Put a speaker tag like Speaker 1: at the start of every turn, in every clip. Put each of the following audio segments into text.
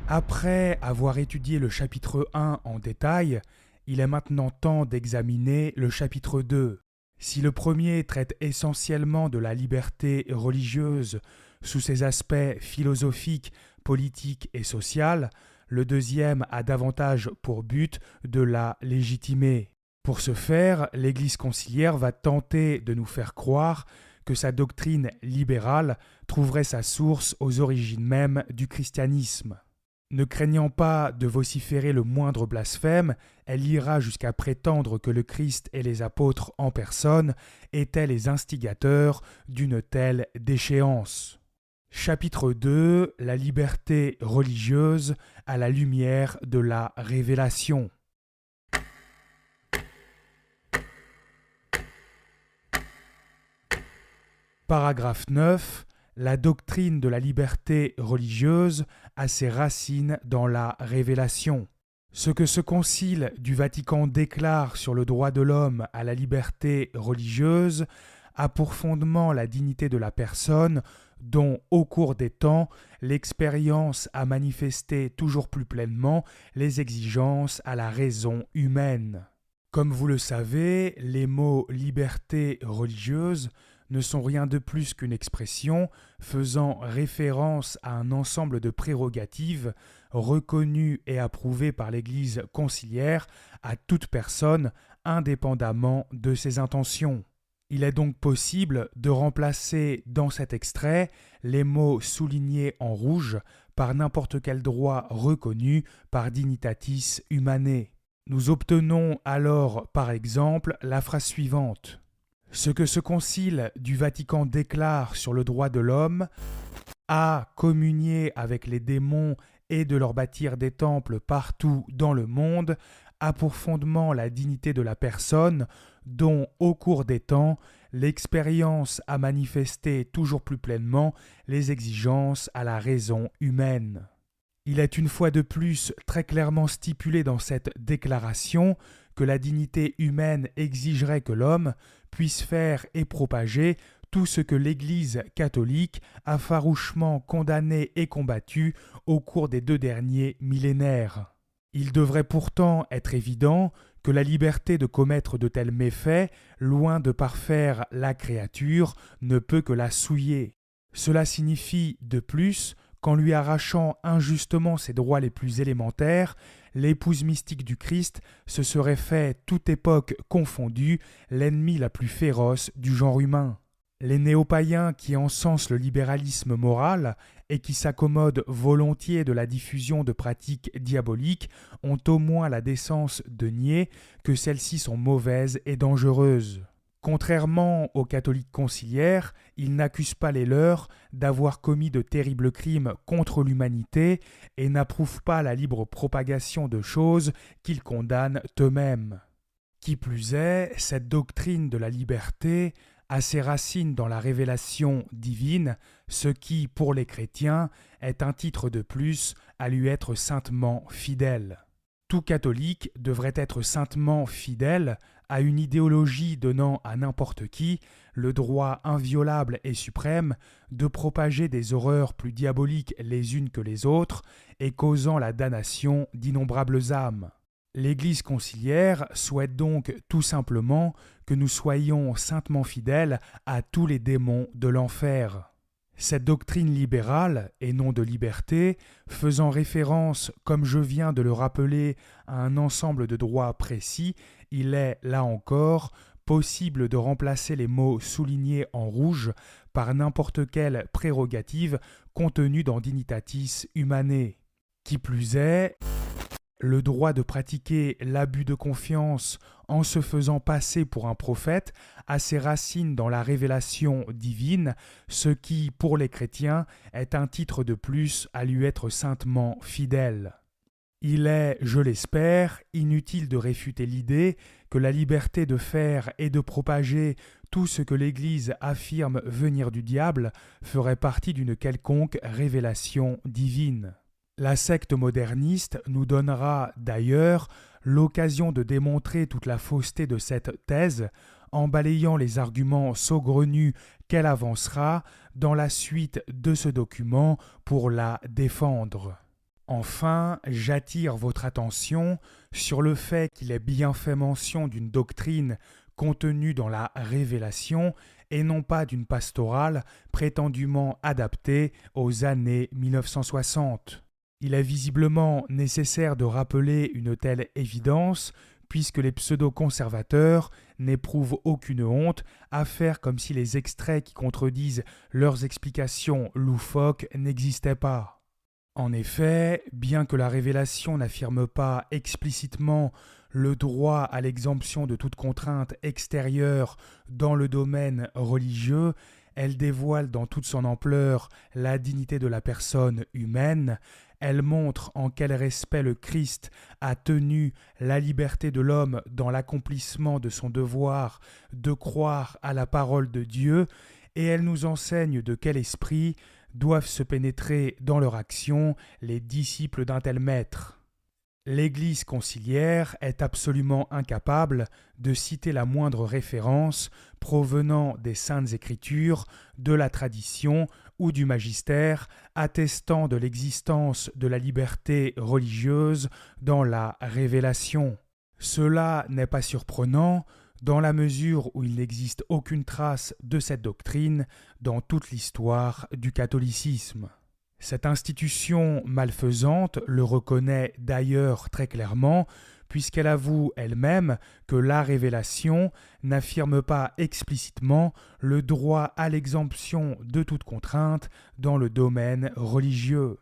Speaker 1: Après avoir étudié le chapitre 1 en détail, il est maintenant temps d'examiner le chapitre 2. Si le premier traite essentiellement de la liberté religieuse sous ses aspects philosophiques, politiques et sociaux, le deuxième a davantage pour but de la légitimer. Pour ce faire, l'Église conciliaire va tenter de nous faire croire que sa doctrine libérale trouverait sa source aux origines mêmes du christianisme. Ne craignant pas de vociférer le moindre blasphème, elle ira jusqu'à prétendre que le Christ et les apôtres en personne étaient les instigateurs d'une telle déchéance. Chapitre 2. La liberté religieuse à la lumière de la révélation. Paragraphe 9. La doctrine de la liberté religieuse a ses racines dans la révélation. Ce que ce concile du Vatican déclare sur le droit de l'homme à la liberté religieuse a pour fondement la dignité de la personne dont, au cours des temps, l'expérience a manifesté toujours plus pleinement les exigences à la raison humaine. Comme vous le savez, les mots liberté religieuse ne sont rien de plus qu'une expression faisant référence à un ensemble de prérogatives reconnues et approuvées par l'Église conciliaire à toute personne indépendamment de ses intentions. Il est donc possible de remplacer dans cet extrait les mots soulignés en rouge par n'importe quel droit reconnu par Dignitatis Humanae. Nous obtenons alors par exemple la phrase suivante. Ce que ce concile du Vatican déclare sur le droit de l'homme a communié avec les démons et de leur bâtir des temples partout dans le monde a pour fondement la dignité de la personne dont, au cours des temps, l'expérience a manifesté toujours plus pleinement les exigences à la raison humaine. Il est une fois de plus très clairement stipulé dans cette déclaration que la dignité humaine exigerait que l'homme puisse faire et propager tout ce que l'Église catholique a farouchement condamné et combattu au cours des 2 derniers millénaires. Il devrait pourtant être évident que la liberté de commettre de tels méfaits, loin de parfaire la créature, ne peut que la souiller. Cela signifie, de plus, qu'en lui arrachant injustement ses droits les plus élémentaires, l'épouse mystique du Christ se serait fait, toute époque confondue, l'ennemi la plus féroce du genre humain. Les néo-païens qui encensent le libéralisme moral et qui s'accommodent volontiers de la diffusion de pratiques diaboliques ont au moins la décence de nier que celles-ci sont mauvaises et dangereuses. Contrairement aux catholiques conciliaires, ils n'accusent pas les leurs d'avoir commis de terribles crimes contre l'humanité et n'approuvent pas la libre propagation de choses qu'ils condamnent eux-mêmes. Qui plus est, cette doctrine de la liberté a ses racines dans la révélation divine, ce qui, pour les chrétiens, est un titre de plus à lui être saintement fidèle. Tout catholique devrait être saintement fidèle à une idéologie donnant à n'importe qui le droit inviolable et suprême de propager des horreurs plus diaboliques les unes que les autres et causant la damnation d'innombrables âmes. L'Église conciliaire souhaite donc tout simplement que nous soyons saintement fidèles à tous les démons de l'enfer. Cette doctrine libérale, et non de liberté, faisant référence, comme je viens de le rappeler, à un ensemble de droits précis, il est, là encore, possible de remplacer les mots soulignés en rouge par n'importe quelle prérogative contenue dans Dignitatis Humanae. Qui plus est, le droit de pratiquer l'abus de confiance en se faisant passer pour un prophète a ses racines dans la révélation divine, ce qui, pour les chrétiens, est un titre de plus à lui être saintement fidèle. Il est, je l'espère, inutile de réfuter l'idée que la liberté de faire et de propager tout ce que l'Église affirme venir du diable ferait partie d'une quelconque révélation divine. La secte moderniste nous donnera d'ailleurs l'occasion de démontrer toute la fausseté de cette thèse en balayant les arguments saugrenus qu'elle avancera dans la suite de ce document pour la défendre. Enfin, j'attire votre attention sur le fait qu'il est bien fait mention d'une doctrine contenue dans la Révélation et non pas d'une pastorale prétendument adaptée aux années 1960. Il est visiblement nécessaire de rappeler une telle évidence puisque les pseudo-conservateurs n'éprouvent aucune honte à faire comme si les extraits qui contredisent leurs explications loufoques n'existaient pas. En effet, bien que la Révélation n'affirme pas explicitement le droit à l'exemption de toute contrainte extérieure dans le domaine religieux, elle dévoile dans toute son ampleur la dignité de la personne humaine, elle montre en quel respect le Christ a tenu la liberté de l'homme dans l'accomplissement de son devoir de croire à la parole de Dieu, et elle nous enseigne de quel esprit doivent se pénétrer dans leur action les disciples d'un tel maître. L'Église conciliaire est absolument incapable de citer la moindre référence provenant des Saintes Écritures, de la tradition ou du magistère attestant de l'existence de la liberté religieuse dans la Révélation. Cela n'est pas surprenant dans la mesure où il n'existe aucune trace de cette doctrine dans toute l'histoire du catholicisme. Cette institution malfaisante le reconnaît d'ailleurs très clairement, puisqu'elle avoue elle-même que la Révélation n'affirme pas explicitement le droit à l'exemption de toute contrainte dans le domaine religieux.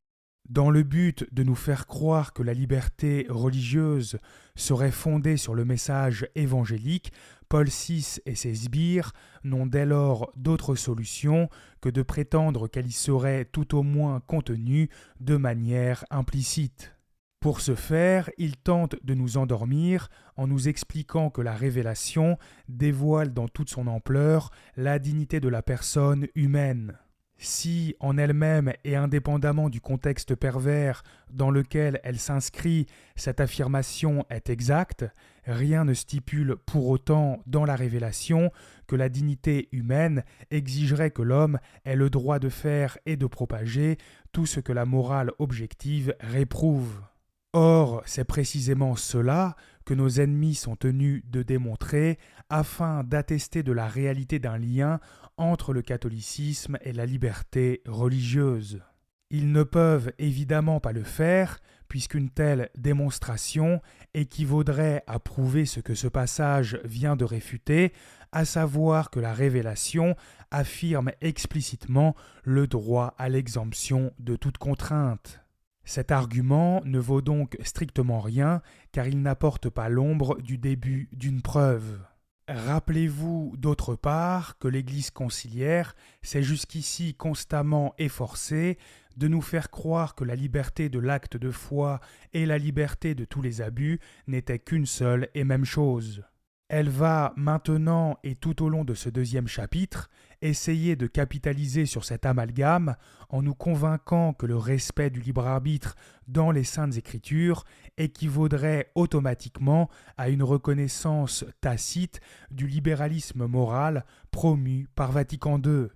Speaker 1: Dans le but de nous faire croire que la liberté religieuse serait fondée sur le message évangélique, Paul VI et ses sbires n'ont dès lors d'autre solution que de prétendre qu'elle y serait tout au moins contenue de manière implicite. Pour ce faire, ils tentent de nous endormir en nous expliquant que la Révélation dévoile dans toute son ampleur la dignité de la personne humaine. Si, en elle-même et indépendamment du contexte pervers dans lequel elle s'inscrit, cette affirmation est exacte, rien ne stipule pour autant dans la Révélation que la dignité humaine exigerait que l'homme ait le droit de faire et de propager tout ce que la morale objective réprouve. Or, c'est précisément cela que nos ennemis sont tenus de démontrer afin d'attester de la réalité d'un lien entre le catholicisme et la liberté religieuse. Ils ne peuvent évidemment pas le faire, puisqu'une telle démonstration équivaudrait à prouver ce que ce passage vient de réfuter, à savoir que la Révélation affirme explicitement le droit à l'exemption de toute contrainte. Cet argument ne vaut donc strictement rien, car il n'apporte pas l'ombre du début d'une preuve. Rappelez-vous d'autre part que l'Église conciliaire s'est jusqu'ici constamment efforcée de nous faire croire que la liberté de l'acte de foi et la liberté de tous les abus n'étaient qu'une seule et même chose. Elle va maintenant et tout au long de ce deuxième chapitre essayer de capitaliser sur cet amalgame en nous convainquant que le respect du libre arbitre dans les Saintes Écritures équivaudrait automatiquement à une reconnaissance tacite du libéralisme moral promu par Vatican II.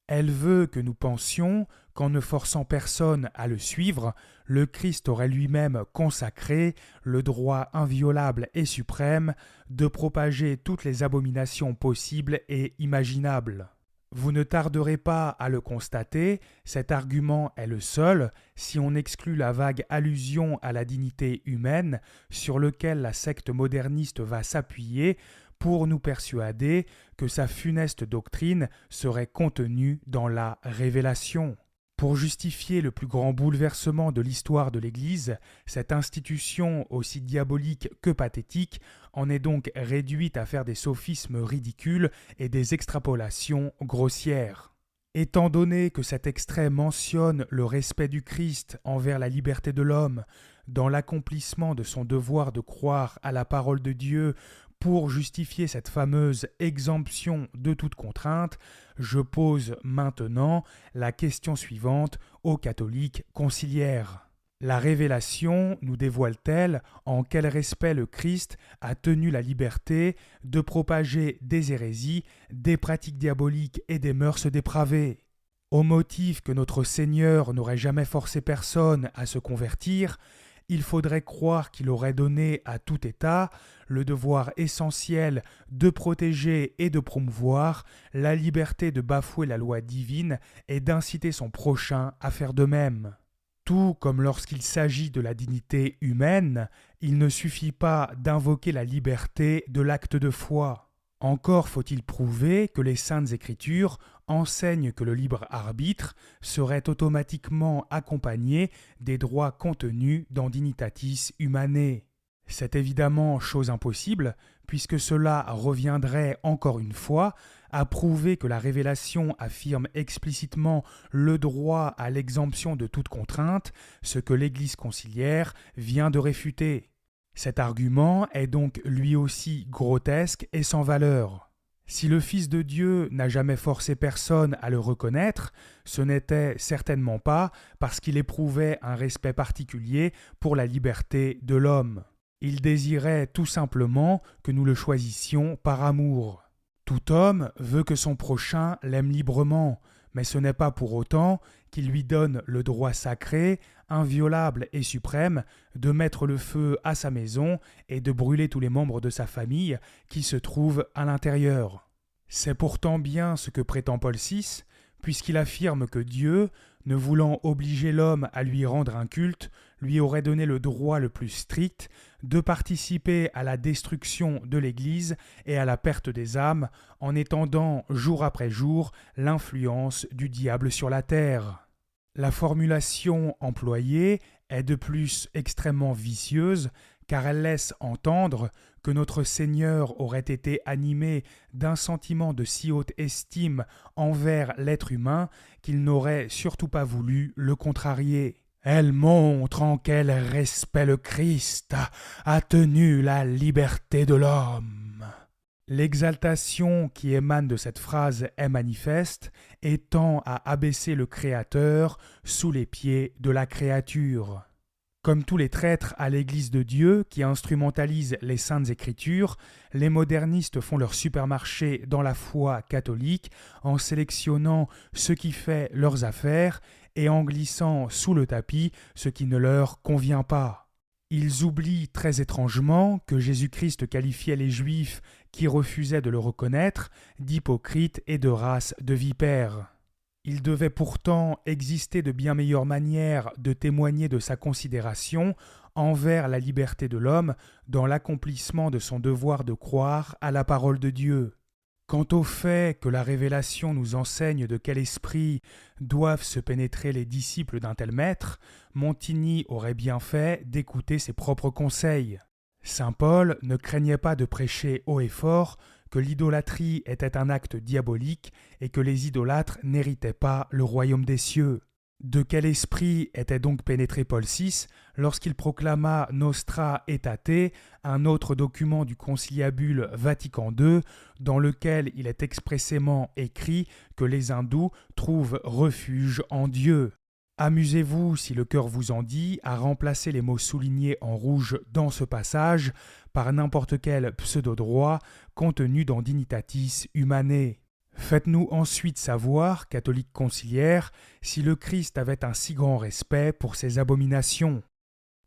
Speaker 1: Elle veut que nous pensions qu'en ne forçant personne à le suivre, le Christ aurait lui-même consacré le droit inviolable et suprême de propager toutes les abominations possibles et imaginables. Vous ne tarderez pas à le constater, cet argument est le seul, si on exclut la vague allusion à la dignité humaine sur lequel la secte moderniste va s'appuyer pour nous persuader que sa funeste doctrine serait contenue dans la Révélation. Pour justifier le plus grand bouleversement de l'histoire de l'Église, cette institution aussi diabolique que pathétique en est donc réduite à faire des sophismes ridicules et des extrapolations grossières. Étant donné que cet extrait mentionne le respect du Christ envers la liberté de l'homme dans l'accomplissement de son devoir de croire à la parole de Dieu pour justifier cette fameuse exemption de toute contrainte, je pose maintenant la question suivante aux catholiques conciliaires. La Révélation nous dévoile-t-elle en quel respect le Christ a tenu la liberté de propager des hérésies, des pratiques diaboliques et des mœurs dépravées ? Au motif que notre Seigneur n'aurait jamais forcé personne à se convertir, il faudrait croire qu'il aurait donné à tout État le devoir essentiel de protéger et de promouvoir la liberté de bafouer la loi divine et d'inciter son prochain à faire de même. Tout comme lorsqu'il s'agit de la dignité humaine, il ne suffit pas d'invoquer la liberté de l'acte de foi. Encore faut-il prouver que les Saintes Écritures enseignent que le libre arbitre serait automatiquement accompagné des droits contenus dans Dignitatis Humanae. C'est évidemment chose impossible, puisque cela reviendrait encore une fois à prouver que la révélation affirme explicitement le droit à l'exemption de toute contrainte, ce que l'Église conciliaire vient de réfuter. Cet argument est donc lui aussi grotesque et sans valeur. Si le Fils de Dieu n'a jamais forcé personne à le reconnaître, ce n'était certainement pas parce qu'il éprouvait un respect particulier pour la liberté de l'homme. Il désirait tout simplement que nous le choisissions par amour. Tout homme veut que son prochain l'aime librement, mais ce n'est pas pour autant qu'il lui donne le droit sacré, inviolable et suprême de mettre le feu à sa maison et de brûler tous les membres de sa famille qui se trouvent à l'intérieur. C'est pourtant bien ce que prétend Paul VI, puisqu'il affirme que Dieu, ne voulant obliger l'homme à lui rendre un culte, lui aurait donné le droit le plus strict de participer à la destruction de l'Église et à la perte des âmes en étendant jour après jour l'influence du diable sur la terre. La formulation employée est de plus extrêmement vicieuse car elle laisse entendre que notre Seigneur aurait été animé d'un sentiment de si haute estime envers l'être humain qu'il n'aurait surtout pas voulu le contrarier. Elle montre en quel respect le Christ a tenu la liberté de l'homme. L'exaltation qui émane de cette phrase est manifeste et tend à abaisser le Créateur sous les pieds de la créature. Comme tous les traîtres à l'Église de Dieu qui instrumentalisent les Saintes Écritures, les modernistes font leur supermarché dans la foi catholique en sélectionnant ce qui fait leurs affaires et en glissant sous le tapis ce qui ne leur convient pas. Ils oublient très étrangement que Jésus-Christ qualifiait les Juifs qui refusaient de le reconnaître d'hypocrites et de race de vipères. Il devait pourtant exister de bien meilleures manières de témoigner de sa considération envers la liberté de l'homme dans l'accomplissement de son devoir de croire à la parole de Dieu. Quant au fait que la révélation nous enseigne de quel esprit doivent se pénétrer les disciples d'un tel maître, Montigny aurait bien fait d'écouter ses propres conseils. Saint Paul ne craignait pas de prêcher haut et fort que l'idolâtrie était un acte diabolique et que les idolâtres n'héritaient pas le royaume des cieux. De quel esprit était donc pénétré Paul VI lorsqu'il proclama Nostra Aetate, un autre document du conciliabule Vatican II, dans lequel il est expressément écrit que les hindous trouvent refuge en Dieu. Amusez-vous, si le cœur vous en dit, à remplacer les mots soulignés en rouge dans ce passage par n'importe quel pseudo-droit contenu dans Dignitatis Humanae. Faites-nous ensuite savoir, catholiques conciliaires, si le Christ avait un si grand respect pour ces abominations.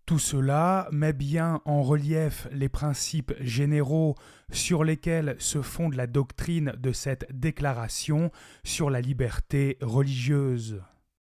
Speaker 1: Tout cela met bien en relief les principes généraux sur lesquels se fonde la doctrine de cette déclaration sur la liberté religieuse.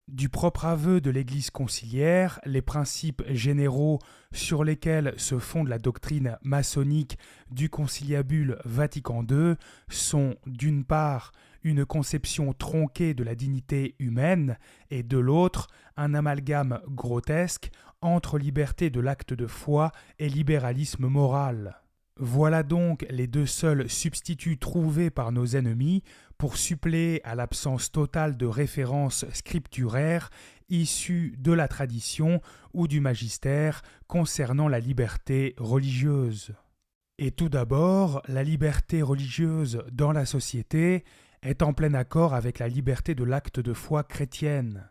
Speaker 1: Du propre aveu de l'Église conciliaire, les principes généraux sur lesquels se fonde la doctrine maçonnique du conciliabule Vatican II sont d'une part une conception tronquée de la dignité humaine et de l'autre un amalgame grotesque entre liberté de l'acte de foi et libéralisme moral. Voilà donc les deux seuls substituts trouvés par nos ennemis pour suppléer à l'absence totale de références scripturaires issues de la tradition ou du magistère concernant la liberté religieuse. Et tout d'abord, la liberté religieuse dans la société est en plein accord avec la liberté de l'acte de foi chrétienne.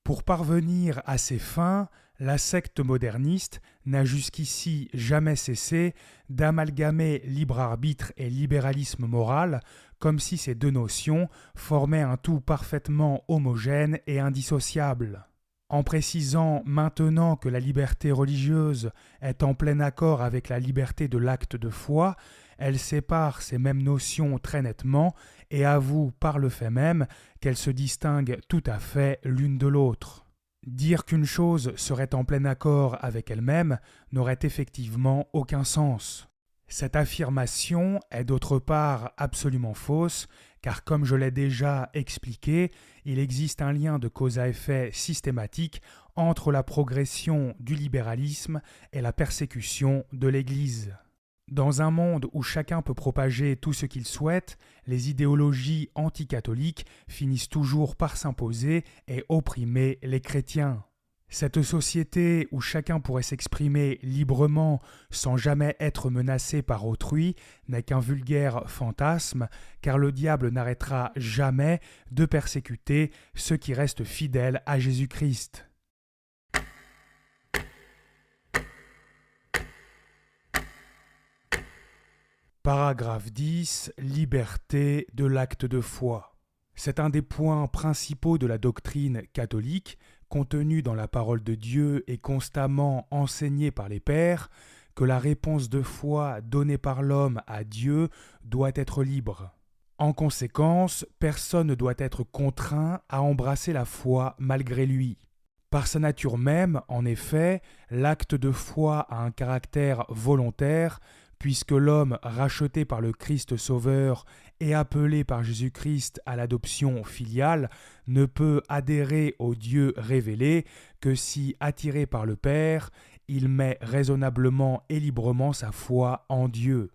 Speaker 1: Pour parvenir à ces fins, la secte moderniste n'a jusqu'ici jamais cessé d'amalgamer libre arbitre et libéralisme moral comme si ces deux notions formaient un tout parfaitement homogène et indissociable. En précisant maintenant que la liberté religieuse est en plein accord avec la liberté de l'acte de foi, elle sépare ces mêmes notions très nettement et avoue par le fait même qu'elles se distinguent tout à fait l'une de l'autre. Dire qu'une chose serait en plein accord avec elle-même n'aurait effectivement aucun sens. Cette affirmation est d'autre part absolument fausse, car comme je l'ai déjà expliqué, il existe un lien de cause à effet systématique entre la progression du libéralisme et la persécution de l'Église. Dans un monde où chacun peut propager tout ce qu'il souhaite, les idéologies anticatholiques finissent toujours par s'imposer et opprimer les chrétiens. Cette société où chacun pourrait s'exprimer librement sans jamais être menacé par autrui n'est qu'un vulgaire fantasme, car le diable n'arrêtera jamais de persécuter ceux qui restent fidèles à Jésus-Christ. Paragraphe 10. Liberté de l'acte de foi. C'est un des points principaux de la doctrine catholique, contenu dans la parole de Dieu et constamment enseigné par les pères, que la réponse de foi donnée par l'homme à Dieu doit être libre. En conséquence, personne ne doit être contraint à embrasser la foi malgré lui. Par sa nature même, en effet, l'acte de foi a un caractère volontaire, puisque l'homme racheté par le Christ Sauveur et appelé par Jésus-Christ à l'adoption filiale ne peut adhérer au Dieu révélé que si, attiré par le Père, il met raisonnablement et librement sa foi en Dieu.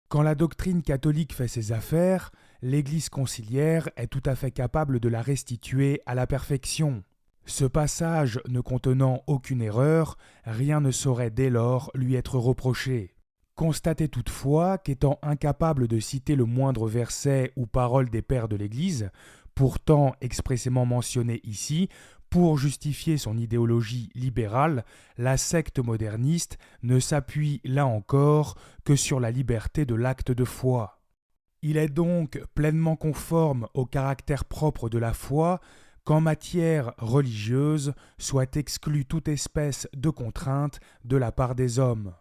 Speaker 1: Quand la doctrine catholique fait ses affaires, l'Église conciliaire est tout à fait capable de la restituer à la perfection. Ce passage ne contenant aucune erreur, rien ne saurait dès lors lui être reproché. Constatez toutefois qu'étant incapable de citer le moindre verset ou parole des pères de l'Église, pourtant expressément mentionné ici, pour justifier son idéologie libérale, la secte moderniste ne s'appuie là encore que sur la liberté de l'acte de foi. Il est donc pleinement conforme au caractère propre de la foi qu'en matière religieuse soit exclue toute espèce de contrainte de la part des hommes.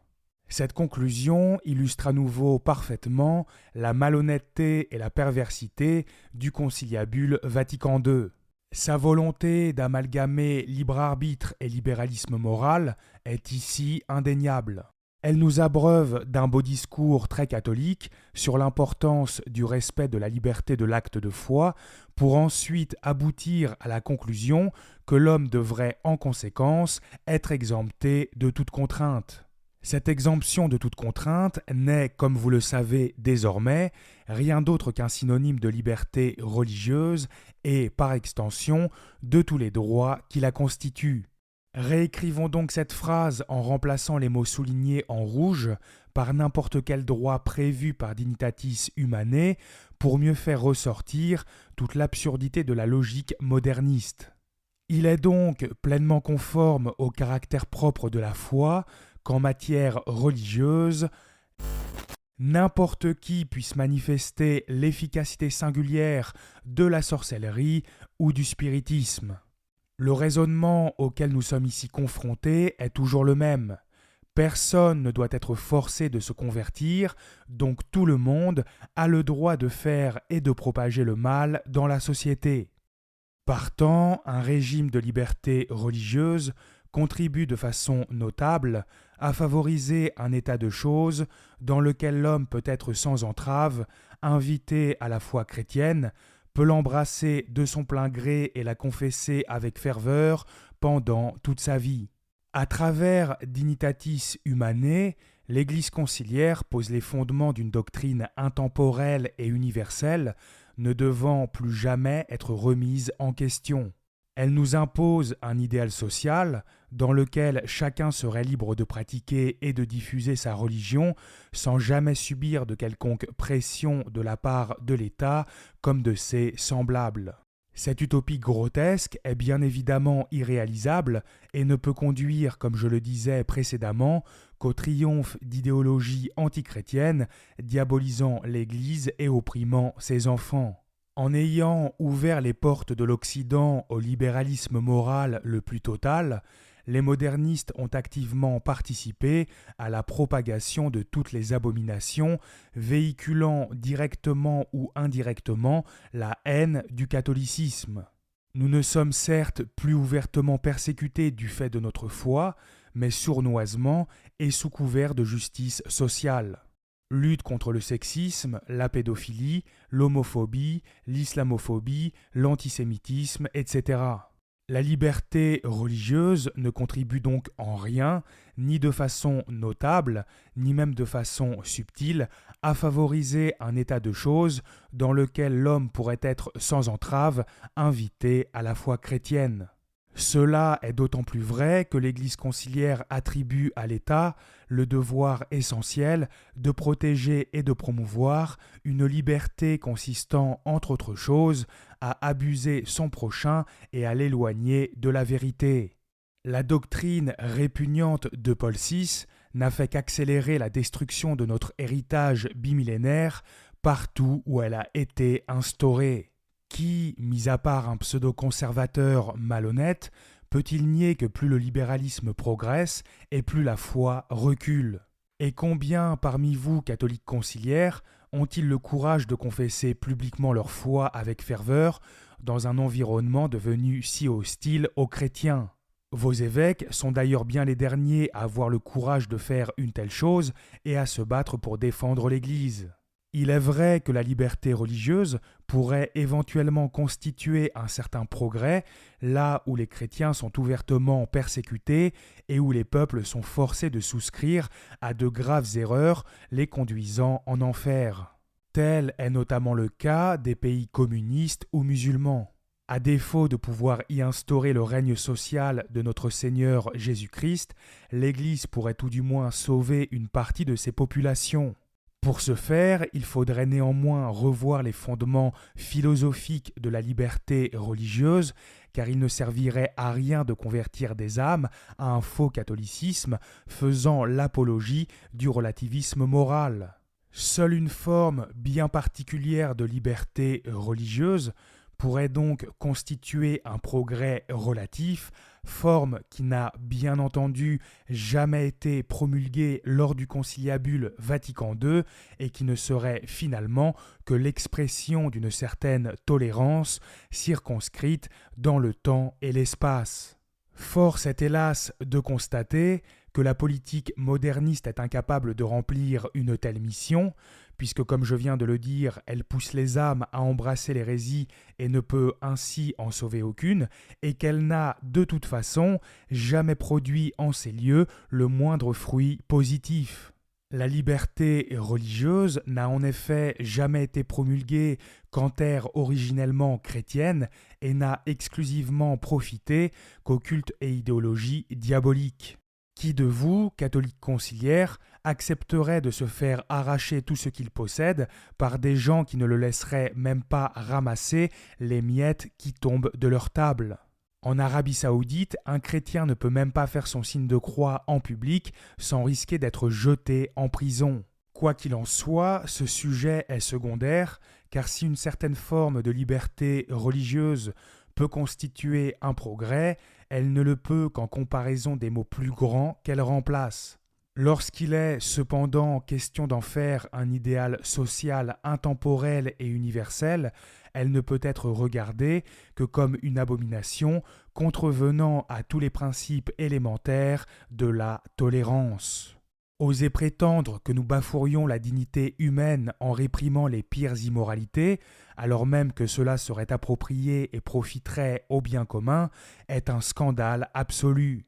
Speaker 1: Cette conclusion illustre à nouveau parfaitement la malhonnêteté et la perversité du conciliabule Vatican II. Sa volonté d'amalgamer libre arbitre et libéralisme moral est ici indéniable. Elle nous abreuve d'un beau discours très catholique sur l'importance du respect de la liberté de l'acte de foi pour ensuite aboutir à la conclusion que l'homme devrait en conséquence être exempté de toute contrainte. Cette exemption de toute contrainte n'est, comme vous le savez désormais, rien d'autre qu'un synonyme de liberté religieuse et, par extension, de tous les droits qui la constituent. Réécrivons donc cette phrase en remplaçant les mots soulignés en rouge par n'importe quel droit prévu par Dignitatis Humanae pour mieux faire ressortir toute l'absurdité de la logique moderniste. Il est donc pleinement conforme au caractère propre de la foi qu'en matière religieuse, n'importe qui puisse manifester l'efficacité singulière de la sorcellerie ou du spiritisme. Le raisonnement auquel nous sommes ici confrontés est toujours le même. Personne ne doit être forcé de se convertir, donc tout le monde a le droit de faire et de propager le mal dans la société. Partant, un régime de liberté religieuse contribue de façon notable à favoriser un état de choses dans lequel l'homme peut être sans entrave, invité à la foi chrétienne, peut l'embrasser de son plein gré et la confesser avec ferveur pendant toute sa vie. À travers Dignitatis Humanae, l'Église conciliaire pose les fondements d'une doctrine intemporelle et universelle, ne devant plus jamais être remise en question. Elle nous impose un idéal social dans lequel chacun serait libre de pratiquer et de diffuser sa religion sans jamais subir de quelconque pression de la part de l'État comme de ses semblables. Cette utopie grotesque est bien évidemment irréalisable et ne peut conduire, comme je le disais précédemment, qu'au triomphe d'idéologies antichrétiennes, diabolisant l'Église et opprimant ses enfants. En ayant ouvert les portes de l'Occident au libéralisme moral le plus total, les modernistes ont activement participé à la propagation de toutes les abominations, véhiculant directement ou indirectement la haine du catholicisme. Nous ne sommes certes plus ouvertement persécutés du fait de notre foi, mais sournoisement et sous couvert de justice sociale. Lutte contre le sexisme, la pédophilie, l'homophobie, l'islamophobie, l'antisémitisme, etc. La liberté religieuse ne contribue donc en rien, ni de façon notable, ni même de façon subtile, à favoriser un état de choses dans lequel l'homme pourrait être sans entrave invité à la foi chrétienne. Cela est d'autant plus vrai que l'Église conciliaire attribue à l'État le devoir essentiel de protéger et de promouvoir une liberté consistant, entre autres choses, à abuser son prochain et à l'éloigner de la vérité. La doctrine répugnante de Paul VI n'a fait qu'accélérer la destruction de notre héritage bimillénaire partout où elle a été instaurée. Qui, mis à part un pseudo-conservateur malhonnête, peut-il nier que plus le libéralisme progresse et plus la foi recule? Et combien parmi vous, catholiques conciliaires, ont-ils le courage de confesser publiquement leur foi avec ferveur dans un environnement devenu si hostile aux chrétiens? Vos évêques sont d'ailleurs bien les derniers à avoir le courage de faire une telle chose et à se battre pour défendre l'Église. Il est vrai que la liberté religieuse pourrait éventuellement constituer un certain progrès là où les chrétiens sont ouvertement persécutés et où les peuples sont forcés de souscrire à de graves erreurs les conduisant en enfer. Tel est notamment le cas des pays communistes ou musulmans. À défaut de pouvoir y instaurer le règne social de notre Seigneur Jésus-Christ, l'Église pourrait tout du moins sauver une partie de ses populations. Pour ce faire, il faudrait néanmoins revoir les fondements philosophiques de la liberté religieuse, car il ne servirait à rien de convertir des âmes à un faux catholicisme faisant l'apologie du relativisme moral. Seule une forme bien particulière de liberté religieuse pourrait donc constituer un progrès relatif, forme qui n'a bien entendu jamais été promulguée lors du conciliabule Vatican II et qui ne serait finalement que l'expression d'une certaine tolérance circonscrite dans le temps et l'espace. Force est hélas de constater que la politique moderniste est incapable de remplir une telle mission, puisque comme je viens de le dire, elle pousse les âmes à embrasser l'hérésie et ne peut ainsi en sauver aucune, et qu'elle n'a de toute façon jamais produit en ces lieux le moindre fruit positif. La liberté religieuse n'a en effet jamais été promulguée qu'en terre originellement chrétienne et n'a exclusivement profité qu'aux cultes et idéologies diaboliques. Qui de vous, catholiques conciliaires, accepterait de se faire arracher tout ce qu'il possède par des gens qui ne le laisseraient même pas ramasser les miettes qui tombent de leur table? En Arabie Saoudite, un chrétien ne peut même pas faire son signe de croix en public sans risquer d'être jeté en prison. Quoi qu'il en soit, ce sujet est secondaire, car si une certaine forme de liberté religieuse peut constituer un progrès, elle ne le peut qu'en comparaison des maux plus grands qu'elle remplace. Lorsqu'il est cependant question d'en faire un idéal social intemporel et universel, elle ne peut être regardée que comme une abomination contrevenant à tous les principes élémentaires de la tolérance. Oser prétendre que nous bafouerions la dignité humaine en réprimant les pires immoralités, alors même que cela serait approprié et profiterait au bien commun, est un scandale absolu.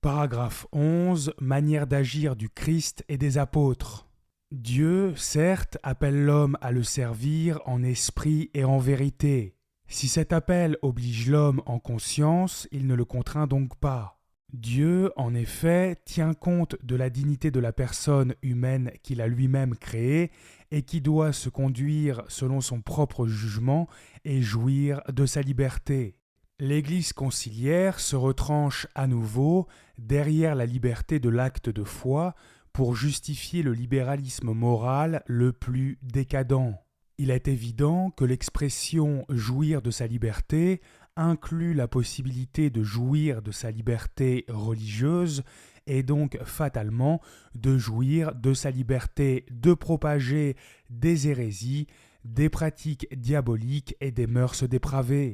Speaker 1: Paragraphe 11. Manière d'agir du Christ et des apôtres. Dieu, certes, appelle l'homme à le servir en esprit et en vérité. Si cet appel oblige l'homme en conscience, il ne le contraint donc pas. Dieu, en effet, tient compte de la dignité de la personne humaine qu'il a lui-même créée et qui doit se conduire selon son propre jugement et jouir de sa liberté. L'Église conciliaire se retranche à nouveau derrière la liberté de l'acte de foi pour justifier le libéralisme moral le plus décadent. Il est évident que l'expression « jouir de sa liberté » inclut la possibilité de jouir de sa liberté religieuse et donc fatalement de jouir de sa liberté de propager des hérésies, des pratiques diaboliques et des mœurs dépravées.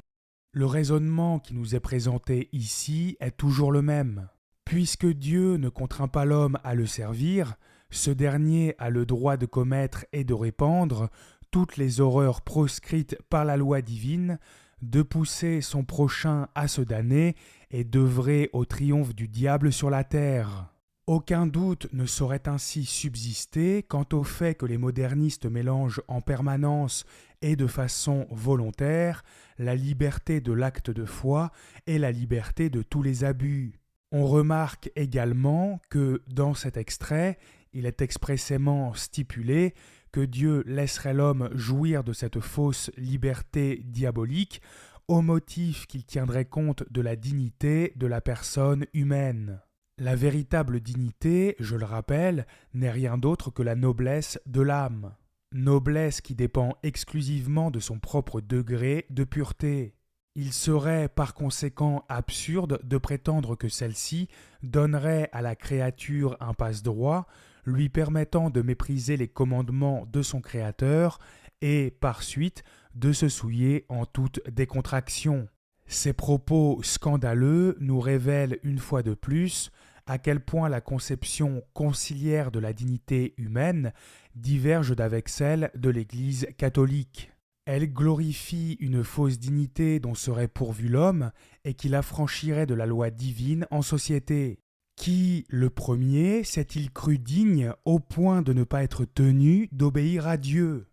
Speaker 1: Le raisonnement qui nous est présenté ici est toujours le même. Puisque Dieu ne contraint pas l'homme à le servir, ce dernier a le droit de commettre et de répandre toutes les horreurs proscrites par la loi divine, de pousser son prochain à se damner et d'œuvrer au triomphe du diable sur la terre. Aucun doute ne saurait ainsi subsister quant au fait que les modernistes mélangent en permanence et de façon volontaire la liberté de l'acte de foi et la liberté de tous les abus. On remarque également que, dans cet extrait, il est expressément stipulé que Dieu laisserait l'homme jouir de cette fausse liberté diabolique au motif qu'il tiendrait compte de la dignité de la personne humaine. La véritable dignité, je le rappelle, n'est rien d'autre que la noblesse de l'âme. Noblesse qui dépend exclusivement de son propre degré de pureté. Il serait par conséquent absurde de prétendre que celle-ci donnerait à la créature un passe-droit, lui permettant de mépriser les commandements de son Créateur et, par suite, de se souiller en toute décontraction. Ces propos scandaleux nous révèlent une fois de plus à quel point la conception conciliaire de la dignité humaine diverge d'avec celle de l'Église catholique. Elle glorifie une fausse dignité dont serait pourvu l'homme et qui l'affranchirait de la loi divine en société. Qui, le premier, s'est-il cru digne au point de ne pas être tenu d'obéir à Dieu ?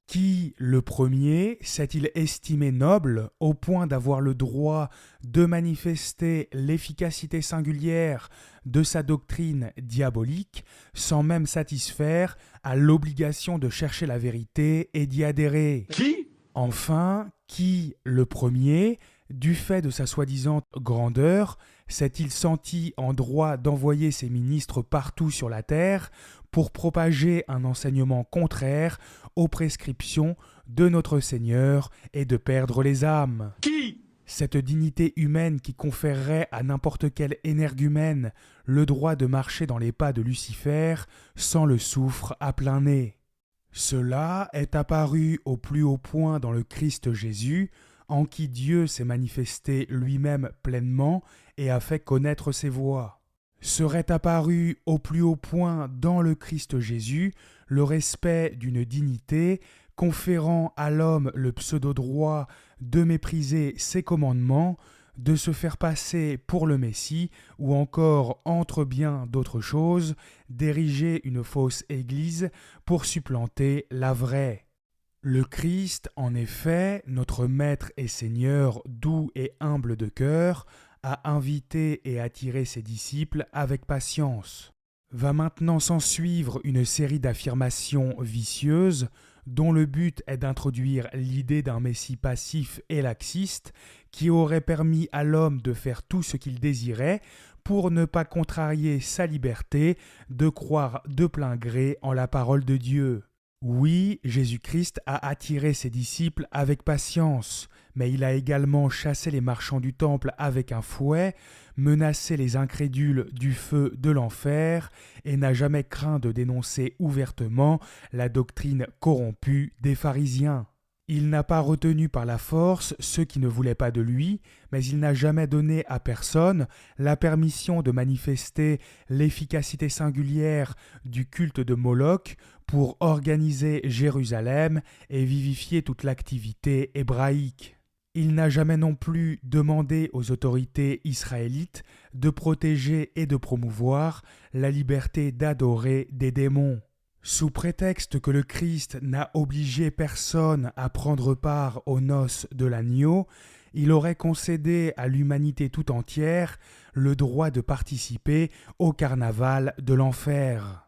Speaker 1: Qui, le premier, s'est-il estimé noble au point d'avoir le droit de manifester l'efficacité singulière de sa doctrine diabolique sans même satisfaire à l'obligation de chercher la vérité et d'y adhérer ? Enfin, qui, le premier, du fait de sa soi-disant grandeur, s'est-il senti en droit d'envoyer ses ministres partout sur la terre pour propager un enseignement contraire aux prescriptions de notre Seigneur et de perdre les âmes ? Cette dignité humaine qui conférerait à n'importe quel énergumène le droit de marcher dans les pas de Lucifer sans le soufre à plein nez. Cela est apparu au plus haut point dans le Christ Jésus, en qui Dieu s'est manifesté lui-même pleinement et a fait connaître ses voies. Serait apparu au plus haut point dans le Christ Jésus le respect d'une dignité conférant à l'homme le pseudo-droit de mépriser ses commandements, de se faire passer pour le Messie ou encore, entre bien d'autres choses, d'ériger une fausse église pour supplanter la vraie. Le Christ, en effet, notre Maître et Seigneur doux et humble de cœur, a invité et attiré ses disciples avec patience. Va maintenant s'ensuivre une série d'affirmations vicieuses dont le but est d'introduire l'idée d'un Messie passif et laxiste qui aurait permis à l'homme de faire tout ce qu'il désirait pour ne pas contrarier sa liberté de croire de plein gré en la parole de Dieu. Oui, Jésus-Christ a attiré ses disciples avec patience, mais il a également chassé les marchands du temple avec un fouet, menacé les incrédules du feu de l'enfer et n'a jamais craint de dénoncer ouvertement la doctrine corrompue des pharisiens. Il n'a pas retenu par la force ceux qui ne voulaient pas de lui, mais il n'a jamais donné à personne la permission de manifester l'efficacité singulière du culte de Moloch pour organiser Jérusalem et vivifier toute l'activité hébraïque. Il n'a jamais non plus demandé aux autorités israélites de protéger et de promouvoir la liberté d'adorer des démons. Sous prétexte que le Christ n'a obligé personne à prendre part aux noces de l'agneau, il aurait concédé à l'humanité tout entière le droit de participer au carnaval de l'enfer.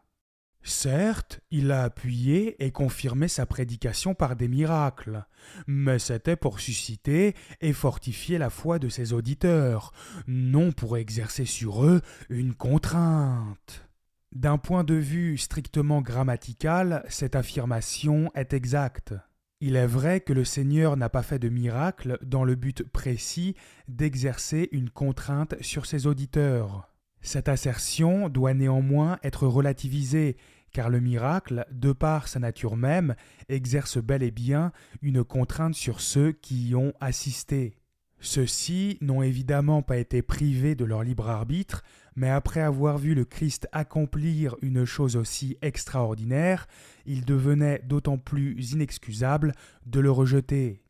Speaker 1: Certes, il a appuyé et confirmé sa prédication par des miracles, mais c'était pour susciter et fortifier la foi de ses auditeurs, non pour exercer sur eux une contrainte. D'un point de vue strictement grammatical, cette affirmation est exacte. Il est vrai que le Seigneur n'a pas fait de miracle dans le but précis d'exercer une contrainte sur ses auditeurs. Cette assertion doit néanmoins être relativisée, car le miracle, de par sa nature même, exerce bel et bien une contrainte sur ceux qui y ont assisté. Ceux-ci n'ont évidemment pas été privés de leur libre arbitre, mais après avoir vu le Christ accomplir une chose aussi extraordinaire, il devenait d'autant plus inexcusable de le rejeter.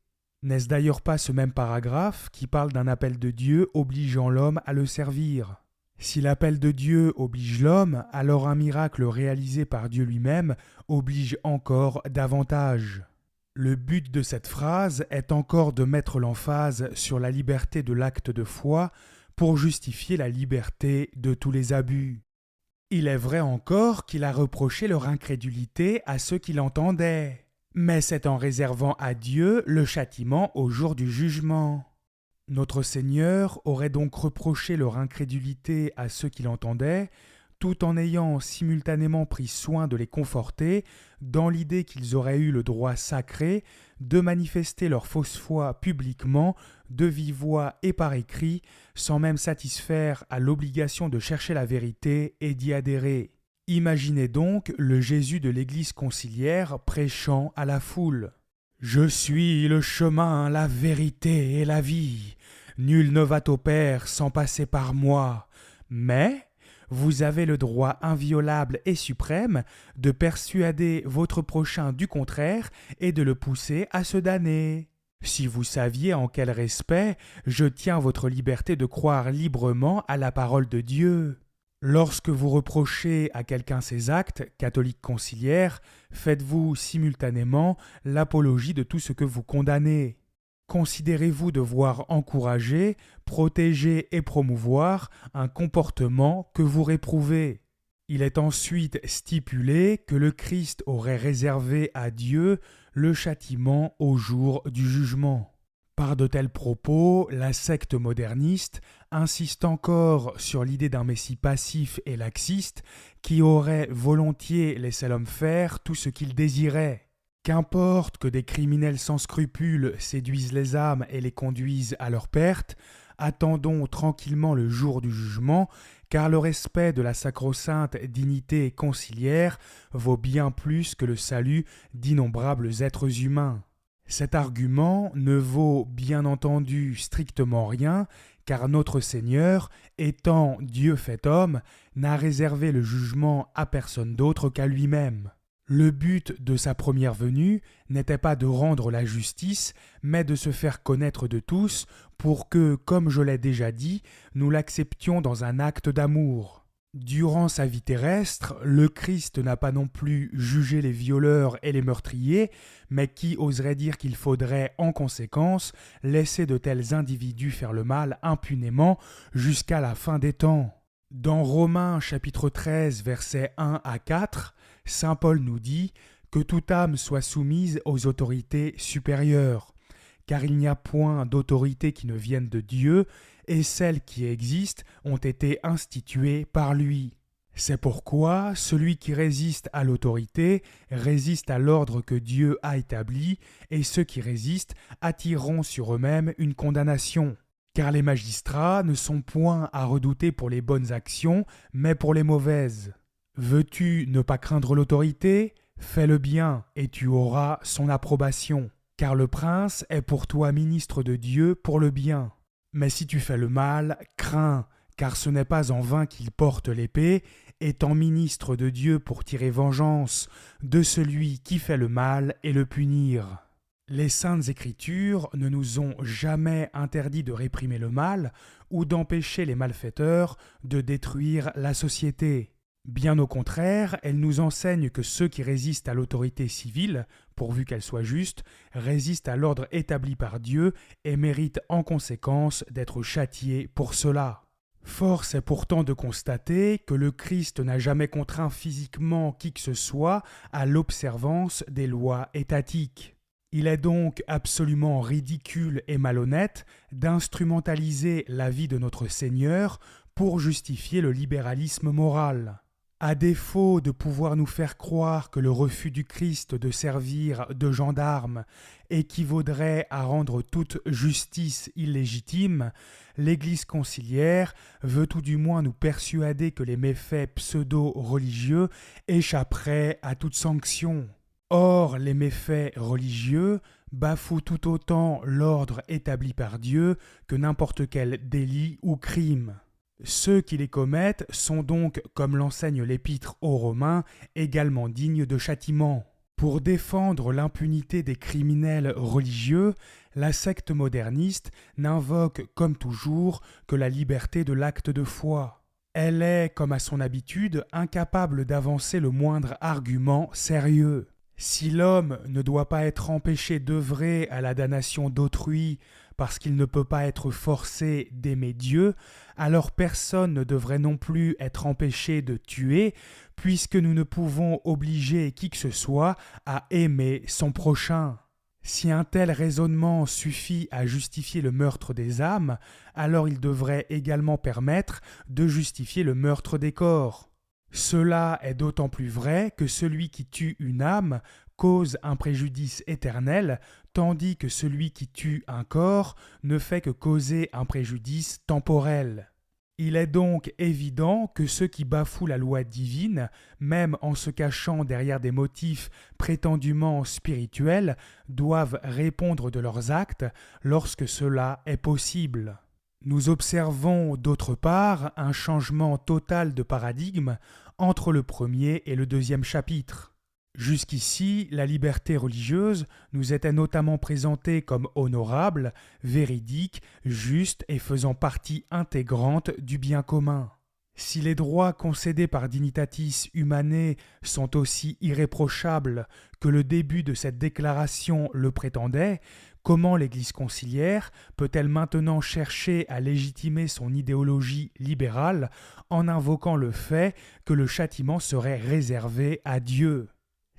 Speaker 1: N'est-ce d'ailleurs pas ce même paragraphe qui parle d'un appel de Dieu obligeant l'homme à le servir ? Si l'appel de Dieu oblige l'homme, alors un miracle réalisé par Dieu lui-même oblige encore davantage. Le but de cette phrase est encore de mettre l'emphase sur la liberté de l'acte de foi pour justifier la liberté de tous les abus. Il est vrai encore qu'il a reproché leur incrédulité à ceux qui l'entendaient, mais c'est en réservant à Dieu le châtiment au jour du jugement. Notre Seigneur aurait donc reproché leur incrédulité à ceux qui l'entendaient, tout en ayant simultanément pris soin de les conforter dans l'idée qu'ils auraient eu le droit sacré de manifester leur fausse foi publiquement, de vive voix et par écrit, sans même satisfaire à l'obligation de chercher la vérité et d'y adhérer. Imaginez donc le Jésus de l'Église conciliaire prêchant à la foule. « Je suis le chemin, la vérité et la vie. Nul ne va au Père sans passer par moi. Mais vous avez le droit inviolable et suprême de persuader votre prochain du contraire et de le pousser à se damner. Si vous saviez en quel respect je tiens votre liberté de croire librement à la parole de Dieu. Lorsque vous reprochez à quelqu'un ses actes, catholiques conciliaires, faites-vous simultanément l'apologie de tout ce que vous condamnez. Considérez-vous devoir encourager, protéger et promouvoir un comportement que vous réprouvez. Il est ensuite stipulé que le Christ aurait réservé à Dieu le châtiment au jour du jugement. Par de tels propos, la secte moderniste insiste encore sur l'idée d'un Messie passif et laxiste qui aurait volontiers laissé l'homme faire tout ce qu'il désirait. Qu'importe que des criminels sans scrupules séduisent les âmes et les conduisent à leur perte, attendons tranquillement le jour du jugement, car le respect de la sacro-sainte dignité conciliaire vaut bien plus que le salut d'innombrables êtres humains. Cet argument ne vaut bien entendu strictement rien, car notre Seigneur, étant Dieu fait homme, n'a réservé le jugement à personne d'autre qu'à lui-même. Le but de sa première venue n'était pas de rendre la justice, mais de se faire connaître de tous pour que, comme je l'ai déjà dit, nous l'acceptions dans un acte d'amour. Durant sa vie terrestre, le Christ n'a pas non plus jugé les violeurs et les meurtriers, mais qui oserait dire qu'il faudrait, en conséquence, laisser de tels individus faire le mal impunément jusqu'à la fin des temps. Dans Romains chapitre 13, versets 1 à 4, saint Paul nous dit que toute âme soit soumise aux autorités supérieures, car il n'y a point d'autorité qui ne vienne de Dieu, et celles qui existent ont été instituées par lui. C'est pourquoi celui qui résiste à l'autorité résiste à l'ordre que Dieu a établi, et ceux qui résistent attireront sur eux-mêmes une condamnation. Car les magistrats ne sont point à redouter pour les bonnes actions, mais pour les mauvaises. Veux-tu ne pas craindre l'autorité ? Fais le bien, et tu auras son approbation. Car le prince est pour toi ministre de Dieu pour le bien. Mais si tu fais le mal, crains, car ce n'est pas en vain qu'il porte l'épée, étant ministre de Dieu pour tirer vengeance de celui qui fait le mal et le punir. Les saintes Écritures ne nous ont jamais interdit de réprimer le mal ou d'empêcher les malfaiteurs de détruire la société. Bien au contraire, elle nous enseigne que ceux qui résistent à l'autorité civile, pourvu qu'elle soit juste, résistent à l'ordre établi par Dieu et méritent en conséquence d'être châtiés pour cela. Force est pourtant de constater que le Christ n'a jamais contraint physiquement qui que ce soit à l'observance des lois étatiques. Il est donc absolument ridicule et malhonnête d'instrumentaliser la vie de notre Seigneur pour justifier le libéralisme moral. À défaut de pouvoir nous faire croire que le refus du Christ de servir de gendarme équivaudrait à rendre toute justice illégitime, l'Église conciliaire veut tout du moins nous persuader que les méfaits pseudo-religieux échapperaient à toute sanction. Or, les méfaits religieux bafouent tout autant l'ordre établi par Dieu que n'importe quel délit ou crime. Ceux qui les commettent sont donc, comme l'enseigne l'Épître aux Romains, également dignes de châtiment. Pour défendre l'impunité des criminels religieux, la secte moderniste n'invoque, comme toujours, que la liberté de l'acte de foi. Elle est, comme à son habitude, incapable d'avancer le moindre argument sérieux. Si l'homme ne doit pas être empêché d'œuvrer à la damnation d'autrui parce qu'il ne peut pas être forcé d'aimer Dieu, alors personne ne devrait non plus être empêché de tuer, puisque nous ne pouvons obliger qui que ce soit à aimer son prochain. Si un tel raisonnement suffit à justifier le meurtre des âmes, alors il devrait également permettre de justifier le meurtre des corps. Cela est d'autant plus vrai que celui qui tue une âme cause un préjudice éternel, tandis que celui qui tue un corps ne fait que causer un préjudice temporel. Il est donc évident que ceux qui bafouent la loi divine, même en se cachant derrière des motifs prétendument spirituels, doivent répondre de leurs actes lorsque cela est possible. Nous observons d'autre part un changement total de paradigme entre le premier et le deuxième chapitre. Jusqu'ici, la liberté religieuse nous était notamment présentée comme honorable, véridique, juste et faisant partie intégrante du bien commun. Si les droits concédés par Dignitatis Humanae sont aussi irréprochables que le début de cette déclaration le prétendait, comment l'Église conciliaire peut-elle maintenant chercher à légitimer son idéologie libérale en invoquant le fait que le châtiment serait réservé à Dieu ?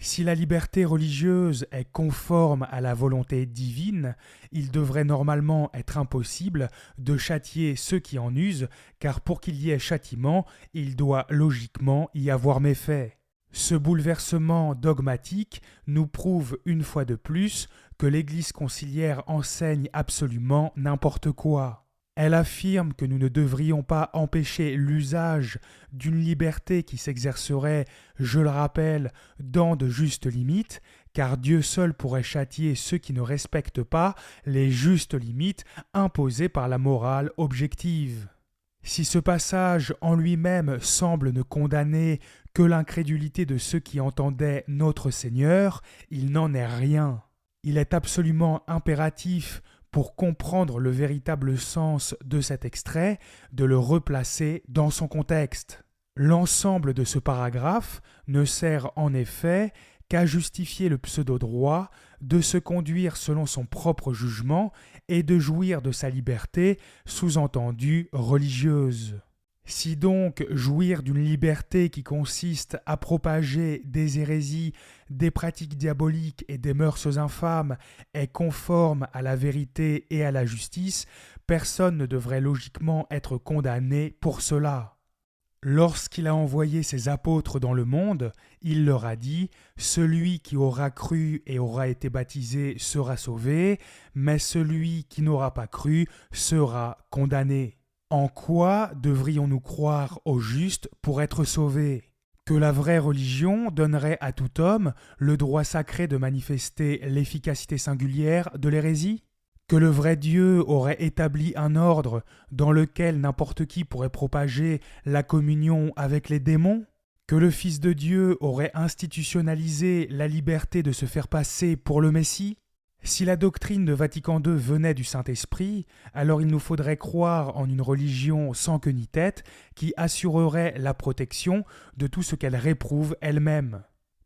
Speaker 1: Si la liberté religieuse est conforme à la volonté divine, il devrait normalement être impossible de châtier ceux qui en usent, car pour qu'il y ait châtiment, il doit logiquement y avoir méfait. Ce bouleversement dogmatique nous prouve une fois de plus que l'Église conciliaire enseigne absolument n'importe quoi. Elle affirme que nous ne devrions pas empêcher l'usage d'une liberté qui s'exercerait, je le rappelle, dans de justes limites, car Dieu seul pourrait châtier ceux qui ne respectent pas les justes limites imposées par la morale objective. Si ce passage en lui-même semble ne condamner que l'incrédulité de ceux qui entendaient notre Seigneur, il n'en est rien. Il est absolument impératif pour comprendre le véritable sens de cet extrait, de le replacer dans son contexte. L'ensemble de ce paragraphe ne sert en effet qu'à justifier le pseudo-droit de se conduire selon son propre jugement et de jouir de sa liberté, sous-entendue religieuse. Si donc jouir d'une liberté qui consiste à propager des hérésies, des pratiques diaboliques et des mœurs infâmes est conforme à la vérité et à la justice, personne ne devrait logiquement être condamné pour cela. Lorsqu'il a envoyé ses apôtres dans le monde, il leur a dit « Celui qui aura cru et aura été baptisé sera sauvé, mais celui qui n'aura pas cru sera condamné. » En quoi devrions-nous croire au juste pour être sauvés ? Que la vraie religion donnerait à tout homme le droit sacré de manifester l'efficacité singulière de l'hérésie ? Que le vrai Dieu aurait établi un ordre dans lequel n'importe qui pourrait propager la communion avec les démons ? Que le Fils de Dieu aurait institutionnalisé la liberté de se faire passer pour le Messie ? Si la doctrine de Vatican II venait du Saint-Esprit, alors il nous faudrait croire en une religion sans queue ni tête qui assurerait la protection de tout ce qu'elle réprouve elle-même.